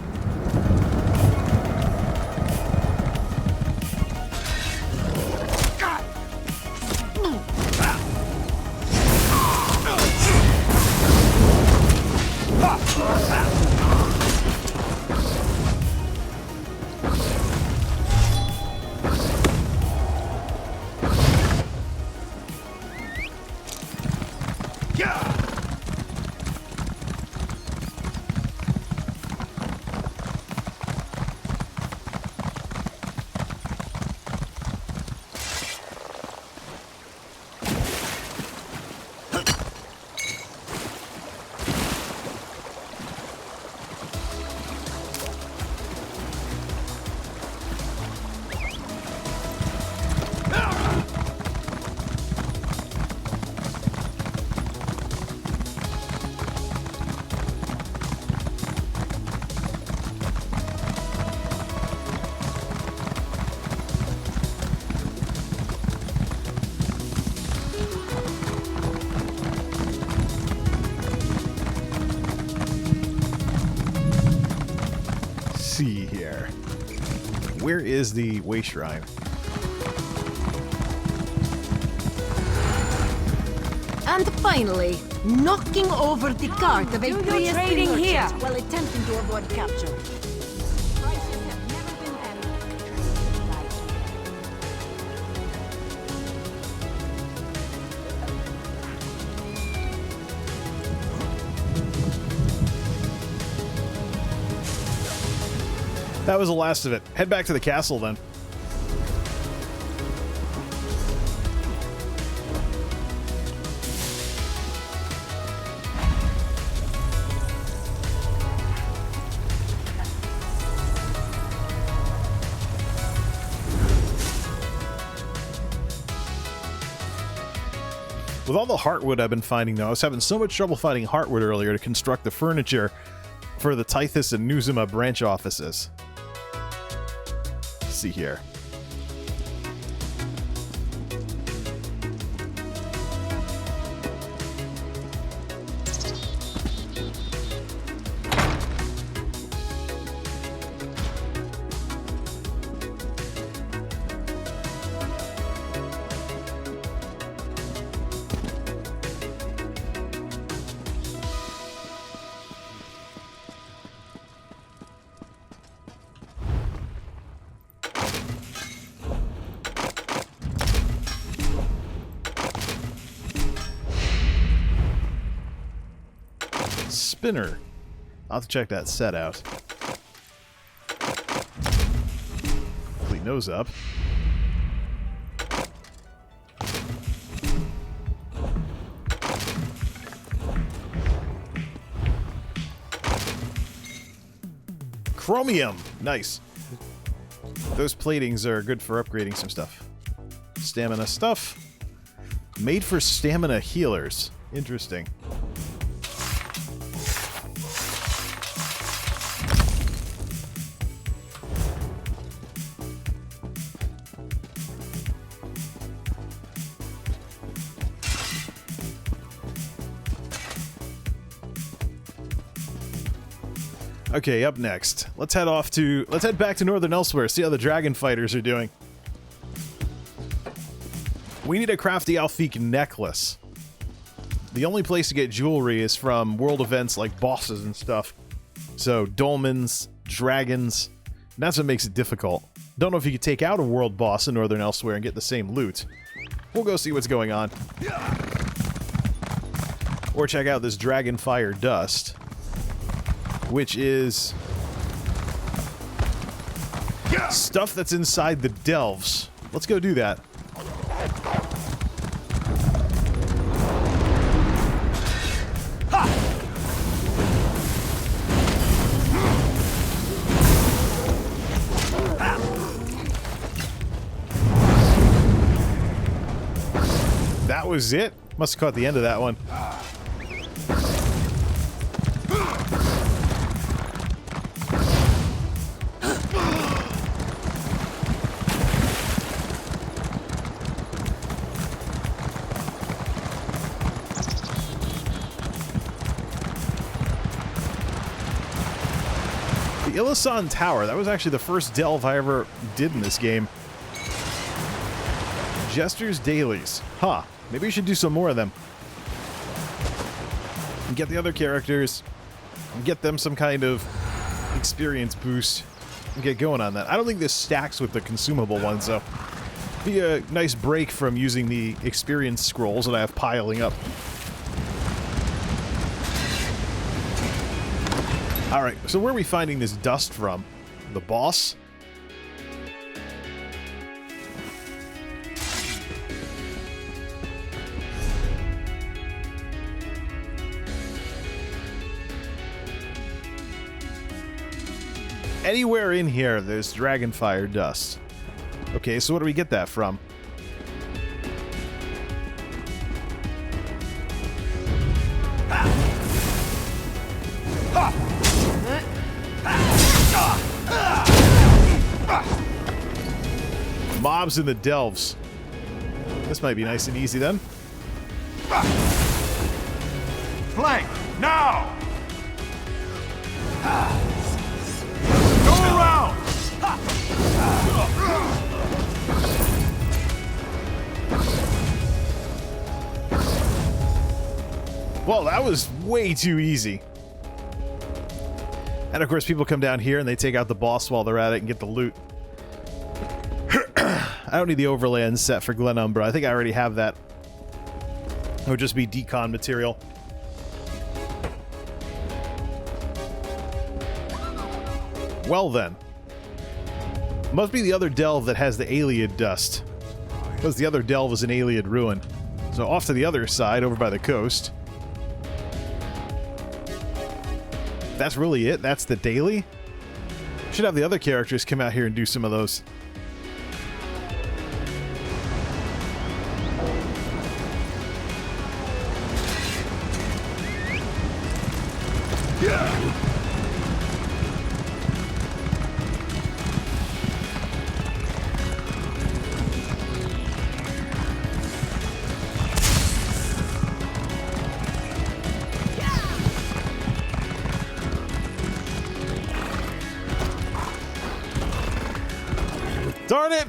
see here. Where is the way shrine? And finally, knocking over the cart of a Do your priest trading merchant here. while attempting to avoid capture. Prices have never been better. That was the last of it. Head back to the castle then. With all the heartwood I've been finding, though, I was having so much trouble finding heartwood earlier to construct the furniture for the Tythus and Nuzuma branch offices. Let's see here. Spinner. I'll have to check that set out. Complete nose up. Chromium! Nice. Those platings are good for upgrading some stuff. Stamina stuff. Made for stamina healers. Interesting. Okay, up next. Let's head back to Northern Elsewhere, see how the dragon fighters are doing. We need to craft the Alfiq necklace. The only place to get jewelry is from world events like bosses and stuff. So, dolmens, dragons, that's what makes it difficult. Don't know if you could take out a world boss in Northern Elsewhere and get the same loot. We'll go see what's going on. Or check out this Dragonfire Dust, which is stuff that's inside the delves. Let's go do that. That was it? Must have caught the end of that one. The Illisan Tower, that was actually the first delve I ever did in this game. Jester's Dailies. Huh. Maybe we should do some more of them. And get the other characters, and get them some kind of experience boost, and get going on that. I don't think this stacks with the consumable ones, though. Be a nice break from using the experience scrolls that I have piling up. Alright, so where are we finding this dust from? The boss? Anywhere in here, there's Dragonfire Dust. Okay, so what do we get that from? Mobs in the delves. This might be nice and easy then. Flank! Now! Go! that was way too easy. And of course, people come down here and they take out the boss while they're at it and get the loot. I don't need the overland set for Glenumbra. I think I already have that. It would just be decon material. Well then. Must be the other delve that has the Ayleid dust. Because the other delve is an Ayleid ruin. So off to the other side, over by the coast. That's really it? That's the daily? Should have the other characters come out here and do some of those. Darn it!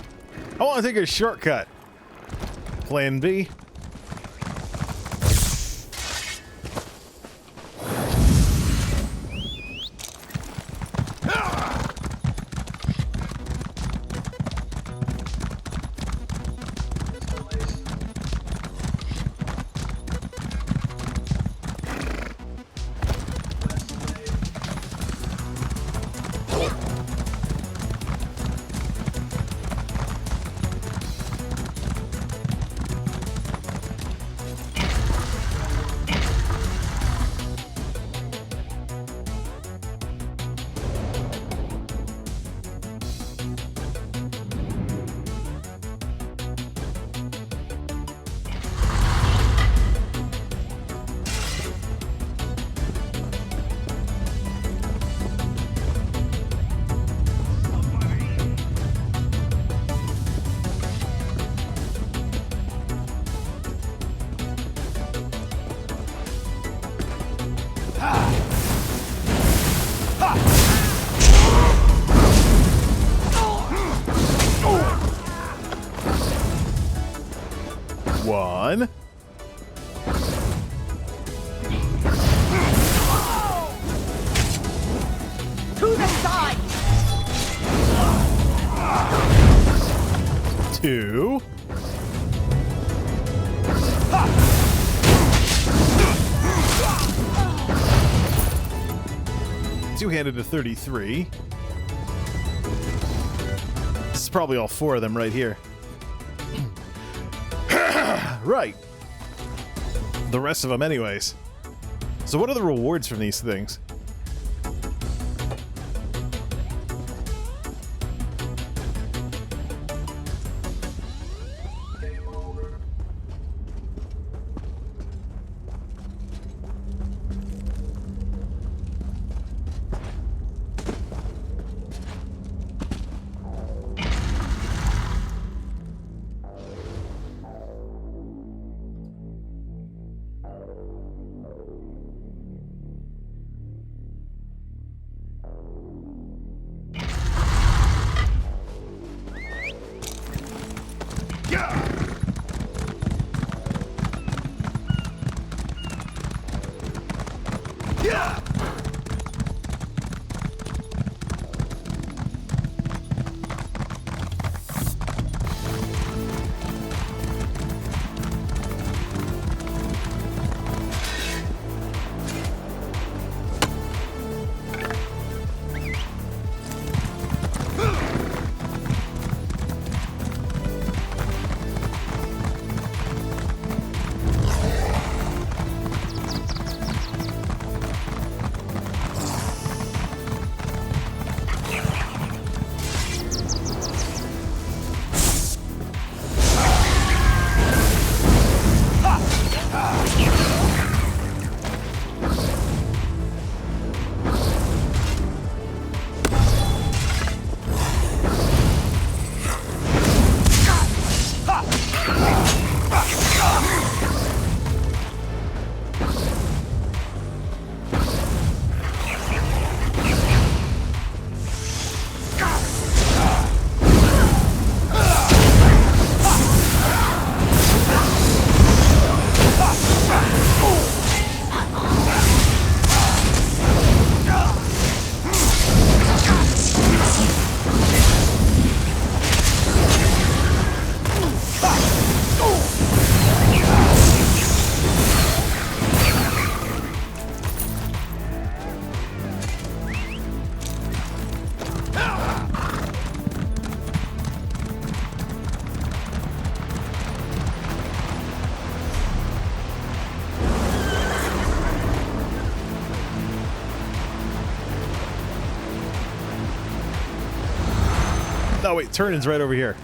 I want to take a shortcut. Plan B. One. To the side! Two. Two-handed to 33. This is probably all four of them right here. Right. The rest of them anyways. So what are the rewards from these things? Oh wait, turning's right over here.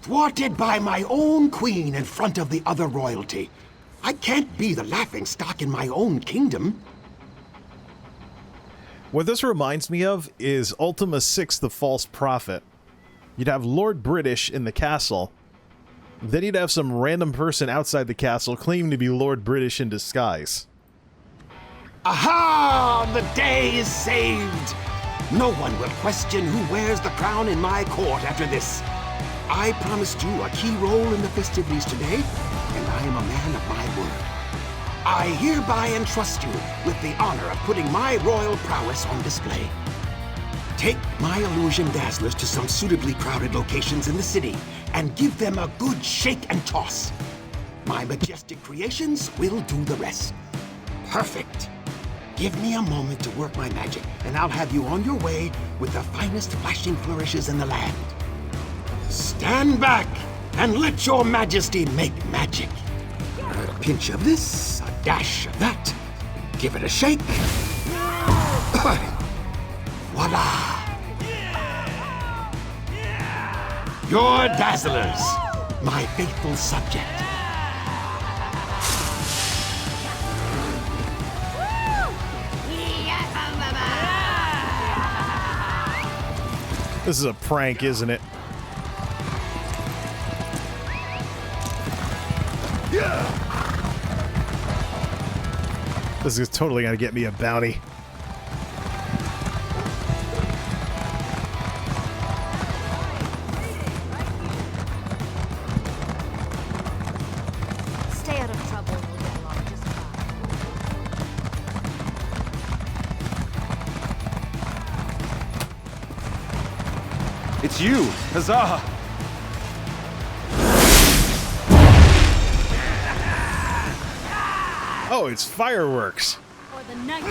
Thwarted by my own queen in front of the other royalty. I can't be the laughingstock in my own kingdom. What this reminds me of is Ultima 6, the False Prophet. You'd have Lord British in the castle. Then you'd have some random person outside the castle claiming to be Lord British in disguise. Aha! The day is saved! No one will question who wears the crown in my court after this. I promised you a key role in the festivities today, and I am a man of my word. I hereby entrust you with the honor of putting my royal prowess on display. Take my illusion dazzlers to some suitably crowded locations in the city and give them a good shake and toss. My majestic creations will do the rest. Perfect. Give me a moment to work my magic, and I'll have you on your way with the finest flashing flourishes in the land. Stand back and let your majesty make magic. A pinch of this, a dash of that. Give it a shake. Voila! Your dazzlers, my faithful subject. This is a prank, isn't it? This is totally gonna get me a bounty. Stay out of trouble and we'll get along just fine. It's you! Huzzah! Oh, it's fireworks. For the night.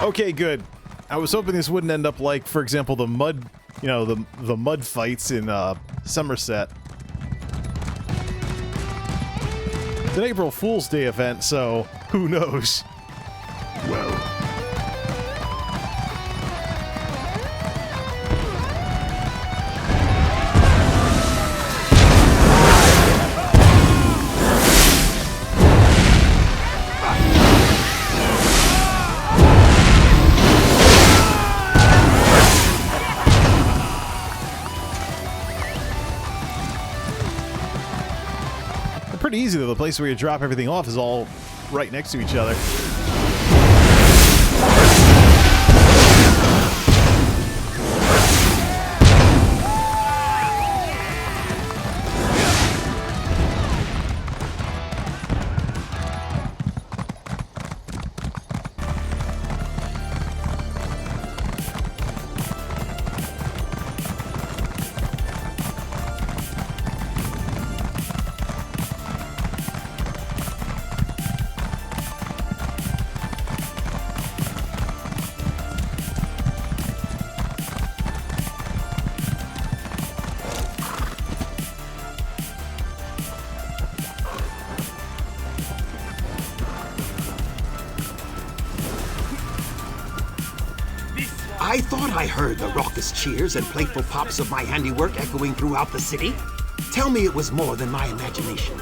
Okay, good. I was hoping this wouldn't end up like, for example, the mud, you know, the mud fights in Somerset. It's an April Fool's Day event, so who knows? Well, Pretty easy though. The place where you drop everything off is all right next to each other. I thought I heard the raucous cheers and playful pops of my handiwork echoing throughout the city. Tell me it was more than my imagination.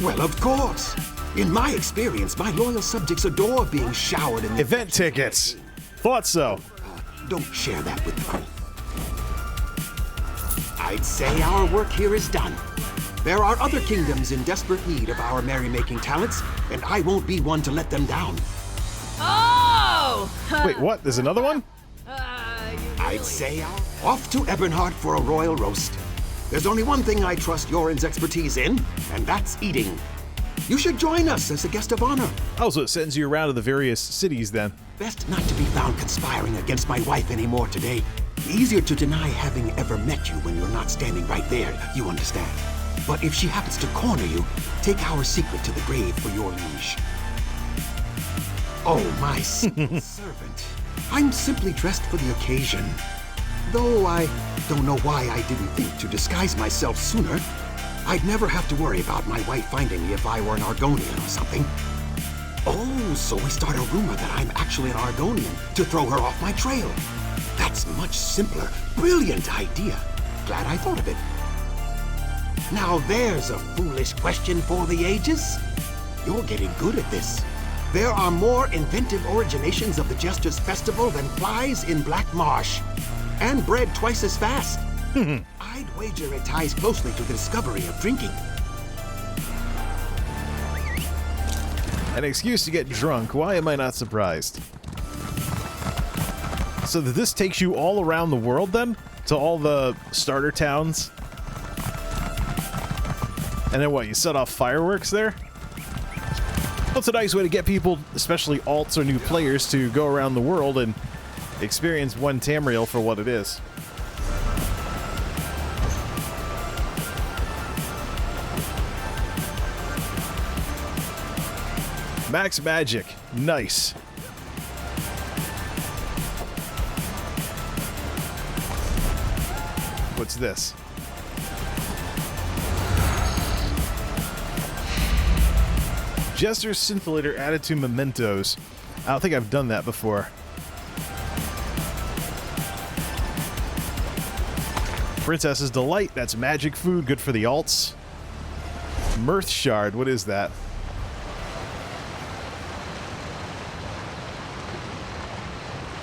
Well, of course. In my experience, my loyal subjects adore being showered in Event tickets. Thought so. Don't share that with the group. I'd say our work here is done. There are other kingdoms in desperate need of our merrymaking talents, and I won't be one to let them down. Oh! Wait, what? There's another one? I'd say off to Ebernhardt for a royal roast. There's only one thing I trust Yoren's expertise in, and that's eating. You should join us as a guest of honor. Oh, so it sends you around to the various cities then. Best not to be found conspiring against my wife anymore today. Easier to deny having ever met you when you're not standing right there, you understand. But if she happens to corner you, take our secret to the grave for your liege. Oh, my servant. I'm simply dressed for the occasion. Though I don't know why I didn't think to disguise myself sooner. I'd never have to worry about my wife finding me if I were an Argonian or something. Oh, so we start a rumor that I'm actually an Argonian to throw her off my trail. That's much simpler. Brilliant idea. Glad I thought of it. Now there's a foolish question for the ages. You're getting good at this. There are more inventive originations of the Jester's Festival than flies in Black Marsh. And bread twice as fast. I'd wager it ties closely to the discovery of drinking. An excuse to get drunk. Why am I not surprised? So this takes you all around the world then? To all the starter towns? And then what, you set off fireworks there? Well, it's a nice way to get people, especially alts or new players, to go around the world and experience one Tamriel for what it is. Max Magic. Nice. What's this? Jester's Scintillator added to mementos. I don't think I've done that before. Princess's Delight. That's magic food. Good for the alts. Mirth Shard. What is that?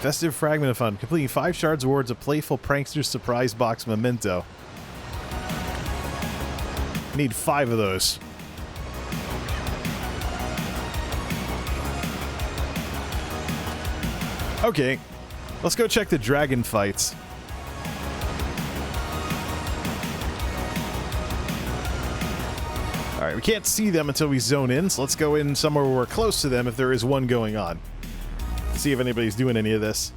Festive Fragment of Fun. Completing 5 shards awards a playful prankster's surprise box memento. Need 5 of those. Okay, let's go check the dragon fights. Alright, we can't see them until we zone in, so let's go in somewhere where we're close to them if there is one going on. See if anybody's doing any of this.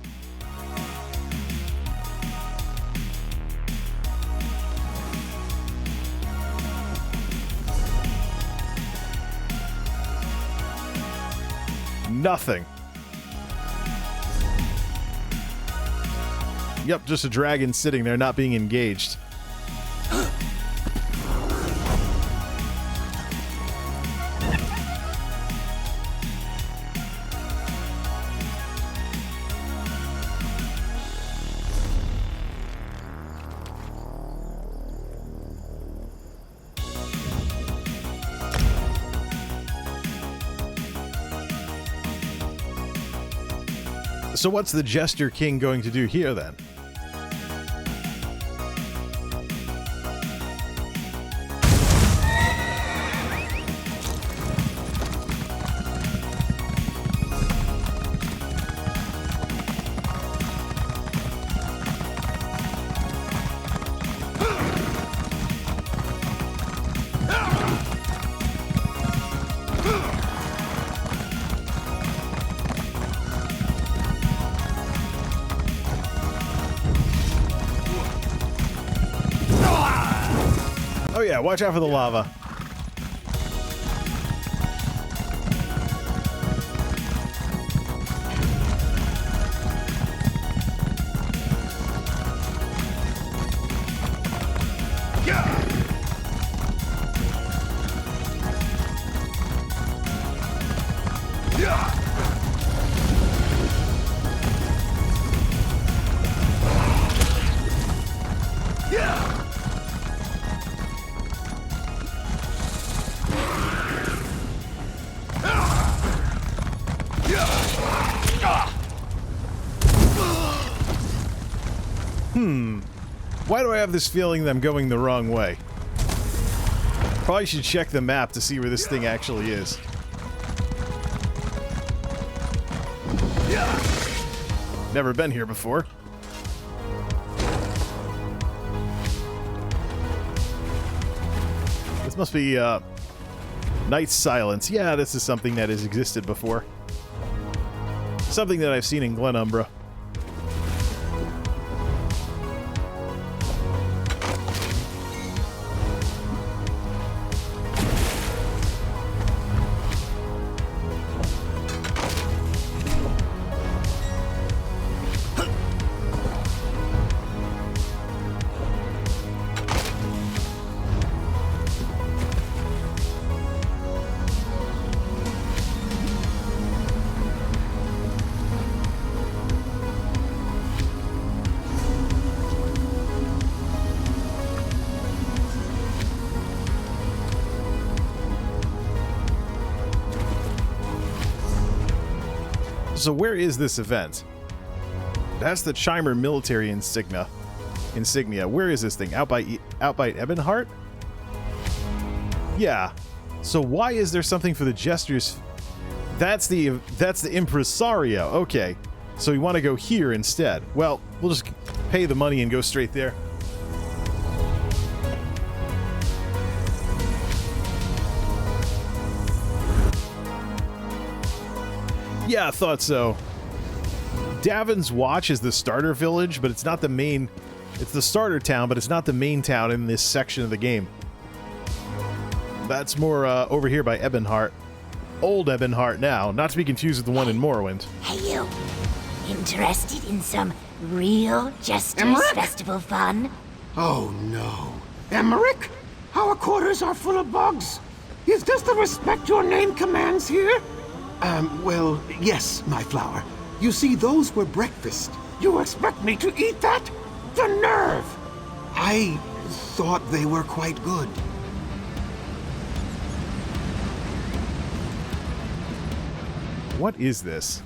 Nothing. Yep, just a dragon sitting there not being engaged. So what's the Jester King going to do here then? Oh yeah, watch out for the lava. Why do I have this feeling that I'm going the wrong way? Probably should check the map to see where this thing actually is. Never been here before. This must be Night's Silence. Yeah, this is something that has existed before. Something that I've seen in Glenumbra. So where is this event? That's the Chimer military insignia. Where is this thing? Out by Ebonheart? Yeah. So why is there something for the Jesters? That's the impresario. Okay. So we want to go here instead. Well, we'll just pay the money and go straight there. Yeah, I thought so. Davin's Watch is the starter village, but it's not the main... It's the starter town, but it's not the main town in this section of the game. That's more over here by Ebonheart. Old Ebonheart now, not to be confused with the one in Morrowind. Hey, you. Interested in some real Jesters Emmerich? Festival fun? Oh no. Emmerich? Our quarters are full of bugs. Is this the respect your name commands here? Well, yes, my flower. You see, those were breakfast. You expect me to eat that? The nerve! I thought they were quite good. What is this?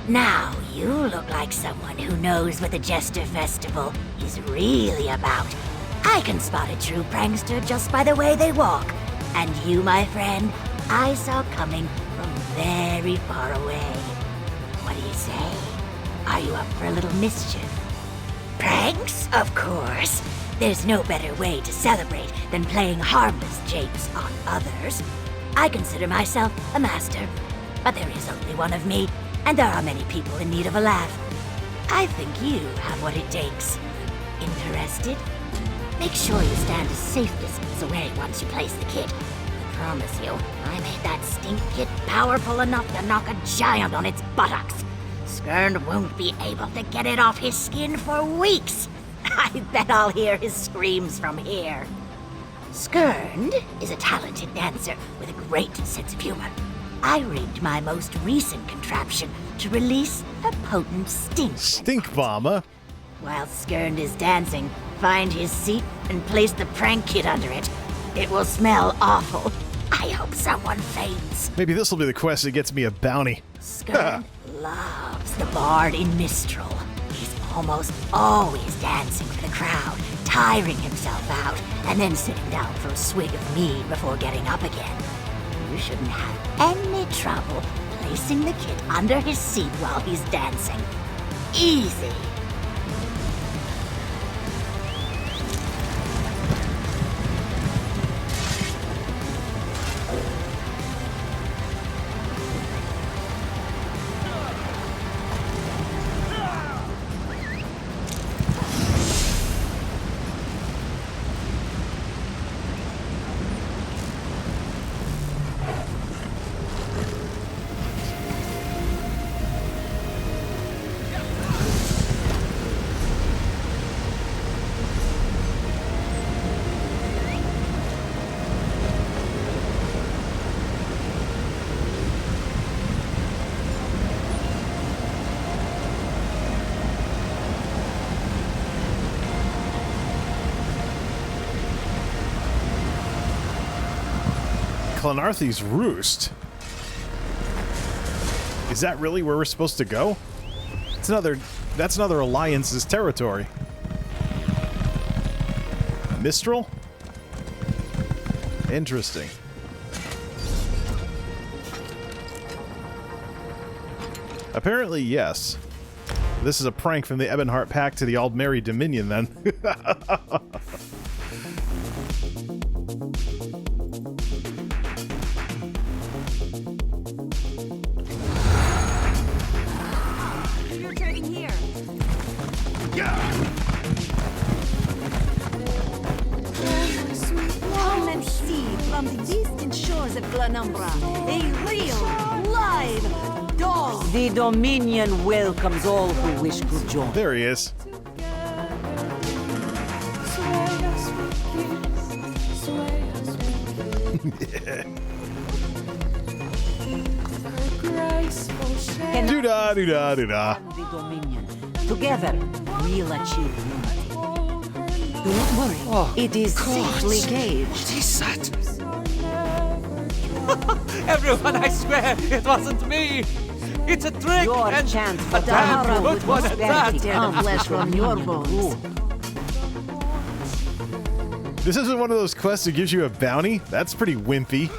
Now, you look like someone who knows what the Jester Festival is really about. I can spot a true prankster just by the way they walk. And you, my friend, I saw coming from very far away. What do you say? Are you up for a little mischief? Pranks? Of course. There's no better way to celebrate than playing harmless japes on others. I consider myself a master, but there is only one of me, and there are many people in need of a laugh. I think you have what it takes. Interested? Make sure you stand a safe distance away once you place the kit. I promise you, I made that stink kit powerful enough to knock a giant on its buttocks. Skirn won't be able to get it off his skin for weeks. I bet I'll hear his screams from here. Skirn is a talented dancer with a great sense of humor. I rigged my most recent contraption to release a potent stink. Stink bomber? While Skirn is dancing, find his seat and place the prank kit under it. It will smell awful. I hope someone faints. Maybe this will be the quest that gets me a bounty. Skirn loves the bard in Mistral. He's almost always dancing for the crowd, tiring himself out, and then sitting down for a swig of mead before getting up again. You shouldn't have any trouble placing the kit under his seat while he's dancing. Easy. Clonarthy's Roost. Is that really where we're supposed to go? That's another Alliance's territory. Mistral? Interesting. Apparently, yes. This is a prank from the Ebonheart Pact to the Aldmeri Dominion, then. Rotating here. Come and see from the distant shores of Glanumbra a real, live doll. The Dominion welcomes all who wish to join. There he is. Do-da. The Dominion. Together, we'll achieve unity. Don't worry, it is safely gauged. What is that? Everyone, I swear, it wasn't me! It's a trick! Your and chance a for damn Tahara good with one at prosperity that! and flesh from your bones. This isn't one of those quests that gives you a bounty? That's pretty wimpy.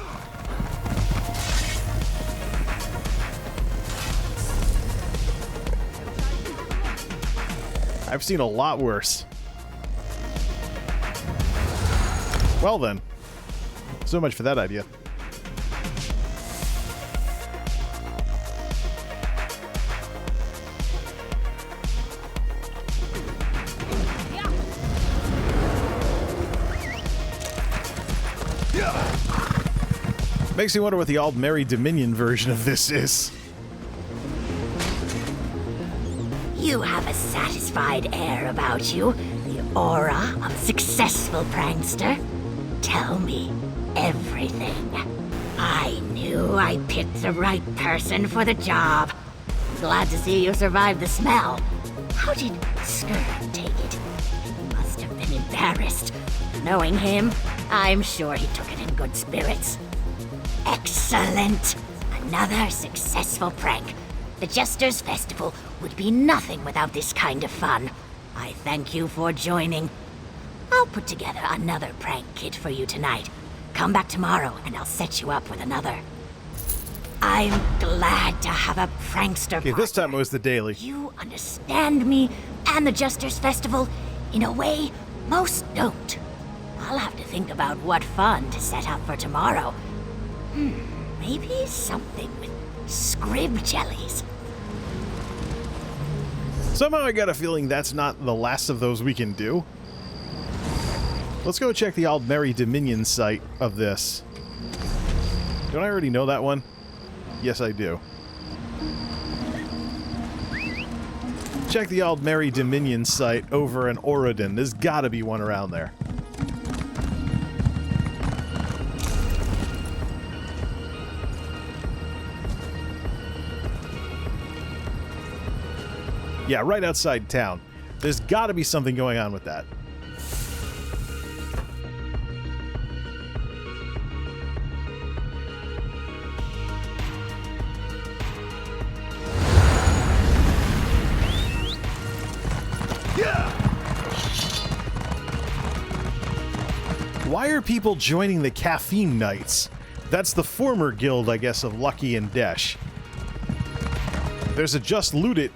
I've seen a lot worse. Well then. So much for that idea. Makes me wonder what the Aldmeri Dominion version of this is. You have a satisfied air about you, the aura of successful prankster. Tell me everything. I knew I picked the right person for the job. Glad to see you survived the smell. How did Skurr take it? He must have been embarrassed. Knowing him, I'm sure he took it in good spirits. Excellent! Another successful prank. The Jester's Festival would be nothing without this kind of fun. I thank you for joining. I'll put together another prank kit for you tonight. Come back tomorrow and I'll set you up with another. I'm glad to have a prankster Okay, this time it was the daily. You understand me and the Jester's Festival in a way most don't. I'll have to think about what fun to set up for tomorrow. Maybe something with scrib jellies. Somehow I got a feeling that's not the last of those we can do. Let's go check the Aldmeri Dominion site of this. Don't I already know that one? Yes, I do. Check the Aldmeri Dominion site over in Orodin. There's gotta be one around there. Yeah, right outside town. There's got to be something going on with that. Why are people joining the Caffeine Knights? That's the former guild, I guess, of Lucky and Desh. There's a Just Loot It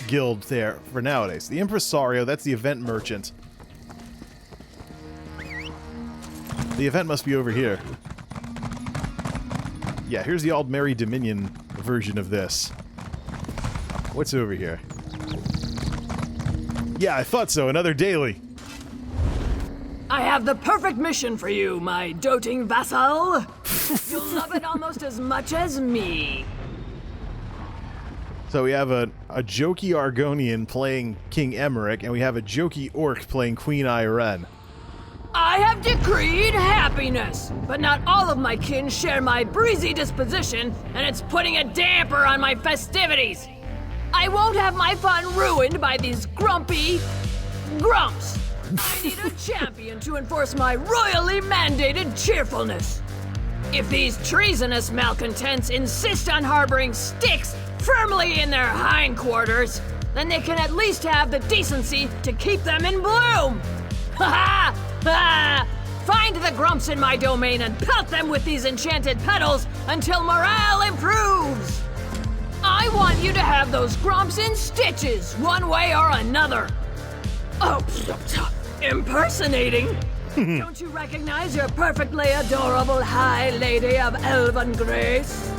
guild there for nowadays. The Impresario, that's the event merchant. The event must be over here. Yeah, here's the Aldmeri Dominion version of this. What's over here? Yeah, I thought so. Another daily. I have the perfect mission for you, my doting vassal. You'll love it almost as much as me. So we have a jokey Argonian playing King Emmerich, and we have a jokey Orc playing Queen Irene. I have decreed happiness, but not all of my kin share my breezy disposition, and it's putting a damper on my festivities. I won't have my fun ruined by these grumpy grumps. I need a champion to enforce my royally mandated cheerfulness. If these treasonous malcontents insist on harboring sticks firmly in their hindquarters, then they can at least have the decency to keep them in bloom. Ha ha! Find the grumps in my domain and pelt them with these enchanted petals until morale improves. I want you to have those grumps in stitches, one way or another. Oh, impersonating? Don't you recognize your perfectly adorable High Lady of Elven Grace?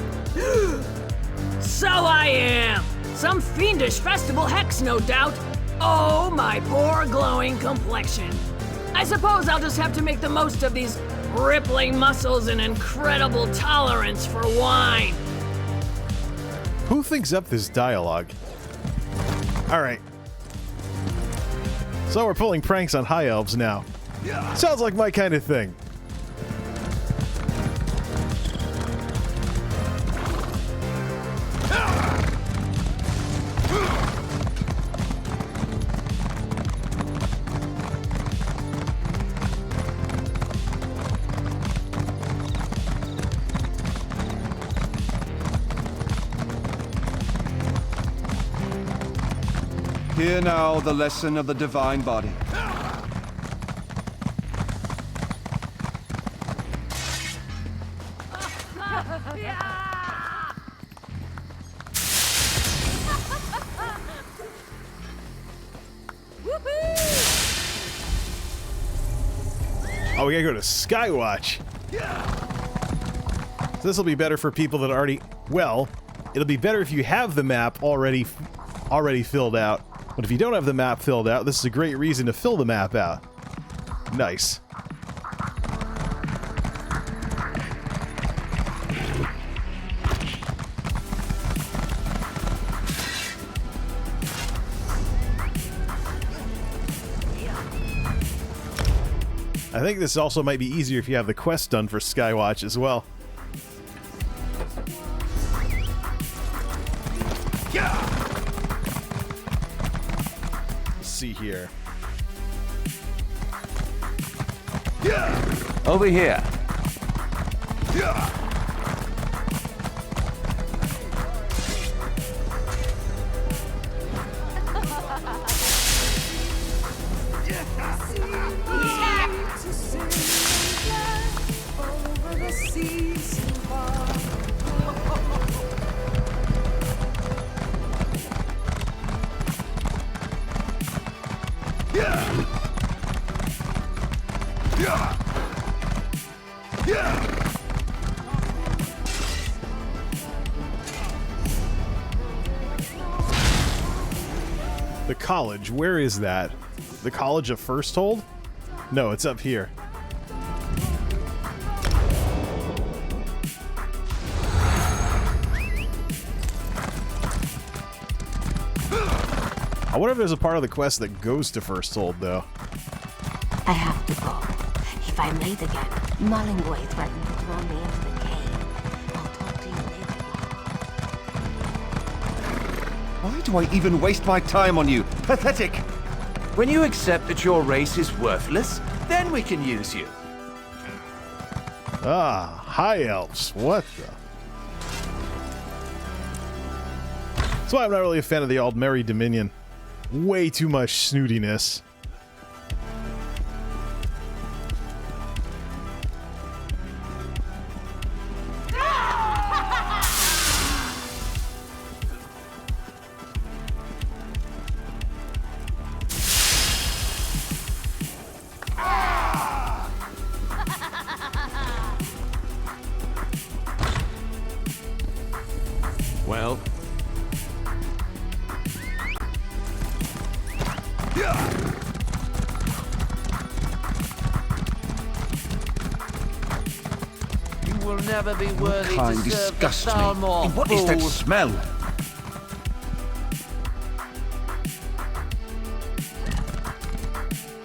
Some fiendish festival hex, no doubt. Oh, my poor glowing complexion. I suppose I'll just have to make the most of these rippling muscles and incredible tolerance for wine. Who thinks up this dialogue? Alright. So we're pulling pranks on high elves now. Sounds like my kind of thing. Hear now the lesson of the divine body. Oh, we gotta go to Skywatch. So this will be better for people that already... Well, it'll be better if you have the map already filled out. But if you don't have the map filled out, this is a great reason to fill the map out. Nice. I think this also might be easier if you have the quest done for Skywatch as well. Let's see here. Over here. The college, where is that? The College of First Hold? No, it's up here. I wonder if there's a part of the quest that goes to First Hold, though. I have to go. If I'm late again, Mullingway threatened to throw me into the cave. I'll talk to you later. Why do I even waste my time on you? Pathetic! When you accept that your race is worthless, then we can use you. Ah, high elves. What the? That's why I'm not really a fan of the Aldmeri Dominion. Way too much snootiness. Well, you will never be worthy Kind to serve the disgusts me. Thalmor. What is that smell?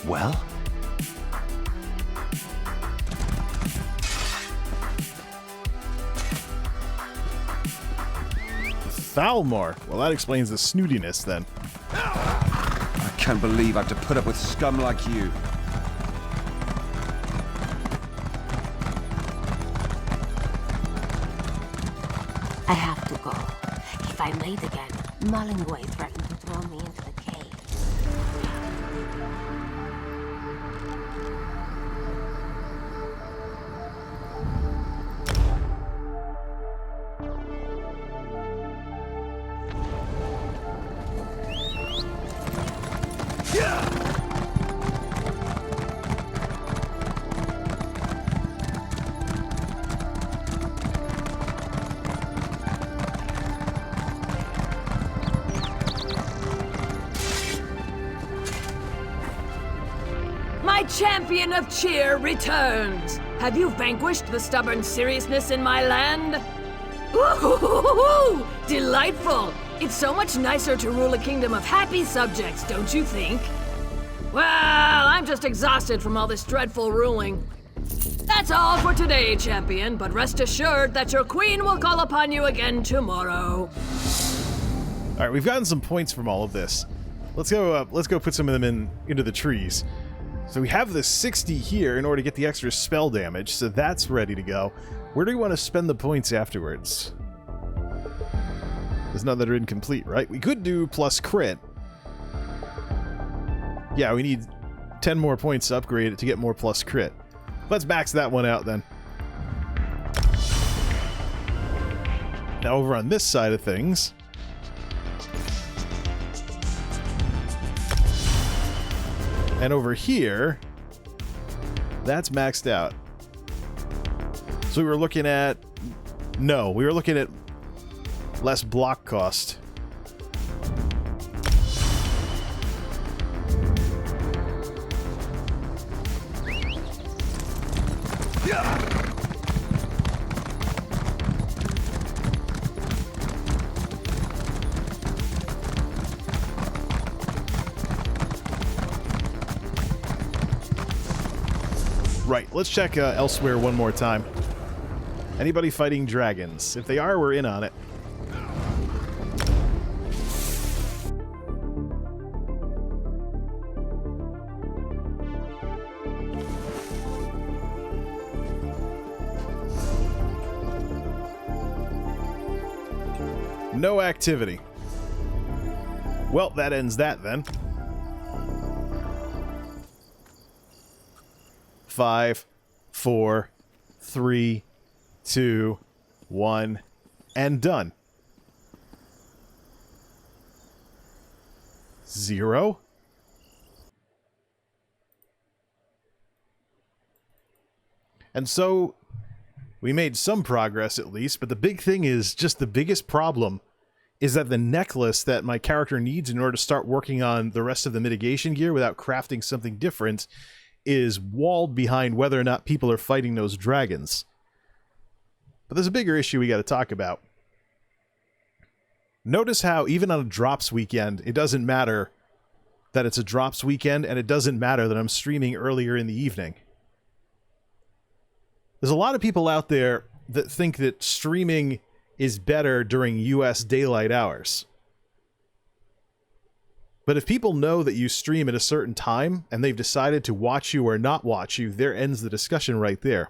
Well? Thalmor. Well, that explains the snootiness then. I can't believe I have to put up with scum like you. I have to go. If I'm late again, Mullingway threatened to throw me into the cave. champion of cheer returns. Have you vanquished the stubborn seriousness in my land? Ooh, delightful! It's so much nicer to rule a kingdom of happy subjects, don't you think? Well, I'm just exhausted from all this dreadful ruling. That's all for today, champion, but rest assured that your queen will call upon you again tomorrow. All right, we've gotten some points from all of this. Let's go put some of them into the trees. So we have the 60 here in order to get the extra spell damage, so that's ready to go. Where do we want to spend the points afterwards? There's none that are incomplete, right? We could do plus crit. Yeah, we need 10 more points to upgrade it to get more plus crit. Let's max that one out then. Now over on this side of things, and over here, that's maxed out. So we were looking at... No, we were looking at less block cost. Right, let's check elsewhere one more time. Anybody fighting dragons? If they are, we're in on it. No activity. Well, that ends that then. 5, 4, 3, 2, 1, and done. 0. And so we made some progress at least, but the big thing is just the biggest problem is that the necklace that my character needs in order to start working on the rest of the mitigation gear without crafting something different is walled behind whether or not people are fighting those dragons. But there's a bigger issue we got to talk about. Notice how even on a drops weekend, it doesn't matter that it's a drops weekend, and it doesn't matter that I'm streaming earlier in the evening. There's a lot of people out there that think that streaming is better during US daylight hours. But if people know that you stream at a certain time, and they've decided to watch you or not watch you, there ends the discussion right there.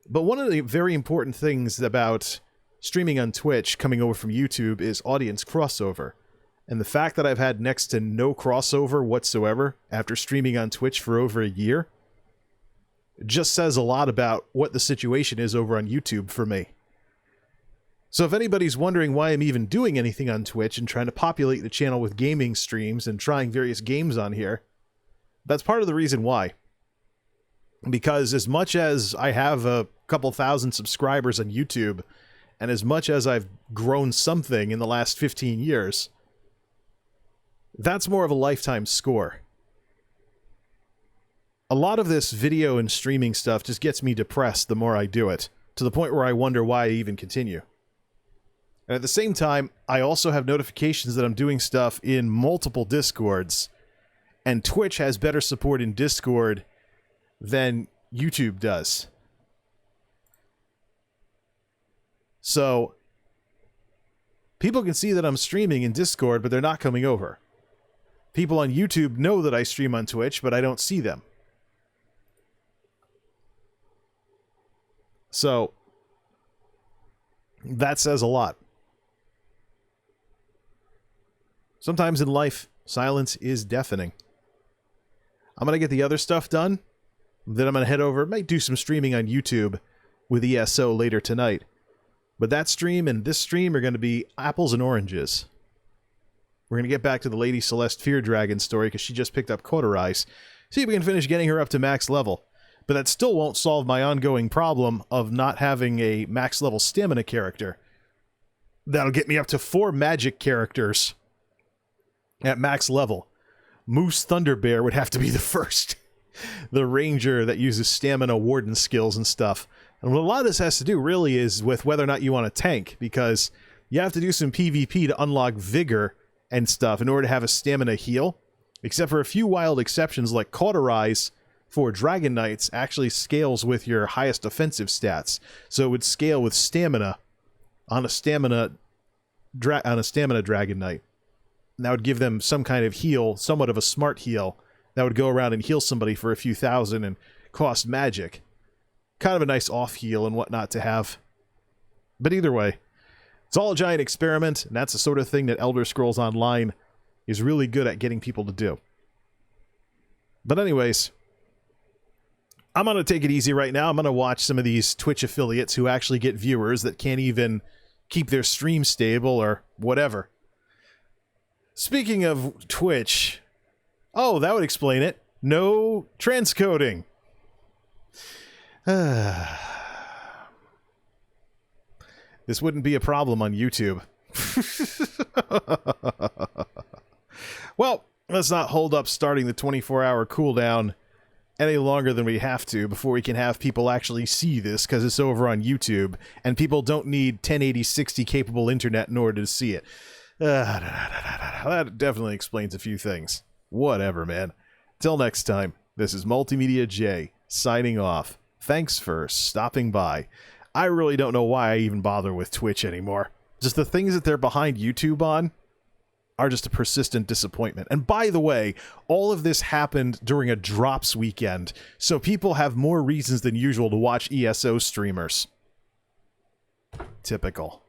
But one of the very important things about streaming on Twitch coming over from YouTube is audience crossover. And the fact that I've had next to no crossover whatsoever after streaming on Twitch for over a year just says a lot about what the situation is over on YouTube for me. So if anybody's wondering why I'm even doing anything on Twitch and trying to populate the channel with gaming streams and trying various games on here, that's part of the reason why. Because as much as I have a couple thousand subscribers on YouTube, and as much as I've grown something in the last 15 years, that's more of a lifetime score. A lot of this video and streaming stuff just gets me depressed the more I do it, to the point where I wonder why I even continue. And at the same time, I also have notifications that I'm doing stuff in multiple Discords, and Twitch has better support in Discord than YouTube does. So, people can see that I'm streaming in Discord, but they're not coming over. People on YouTube know that I stream on Twitch, but I don't see them. So, that says a lot. Sometimes in life, silence is deafening. I'm going to get the other stuff done. Then I'm going to head over, might do some streaming on YouTube with ESO later tonight. But that stream and this stream are going to be apples and oranges. We're going to get back to the Lady Celeste Fear Dragon story because she just picked up Cauterize. See if we can finish getting her up to max level. But that still won't solve my ongoing problem of not having a max level stamina character. That'll get me up to 4 magic characters at max level. Moose Thunderbear would have to be the first. the ranger that uses stamina warden skills and stuff. And what a lot of this has to do really is with whether or not you want to tank, because you have to do some PvP to unlock vigor and stuff in order to have a stamina heal. Except for a few wild exceptions like Cauterize for Dragon Knights actually scales with your highest offensive stats. So it would scale with stamina on a stamina Dragon Knight. And that would give them some kind of heal, somewhat of a smart heal, that would go around and heal somebody for a few thousand and cost magic. Kind of a nice off heal and whatnot to have. But either way, it's all a giant experiment, and that's the sort of thing that Elder Scrolls Online is really good at getting people to do. But anyways, I'm going to take it easy right now. I'm going to watch some of these Twitch affiliates who actually get viewers that can't even keep their stream stable or whatever. Speaking of Twitch, oh, that would explain it. No transcoding. This wouldn't be a problem on YouTube. Well, let's not hold up starting the 24-hour cooldown any longer than we have to before we can have people actually see this, because it's over on YouTube, and people don't need 1080 60 capable internet in order to see it. That definitely explains a few things. Whatever, man. Till next time, this is MultimediaJay signing off. Thanks for stopping by. I really don't know why I even bother with Twitch anymore. Just the things that they're behind YouTube on are just a persistent disappointment. And by the way, all of this happened during a drops weekend, so people have more reasons than usual to watch ESO streamers. Typical.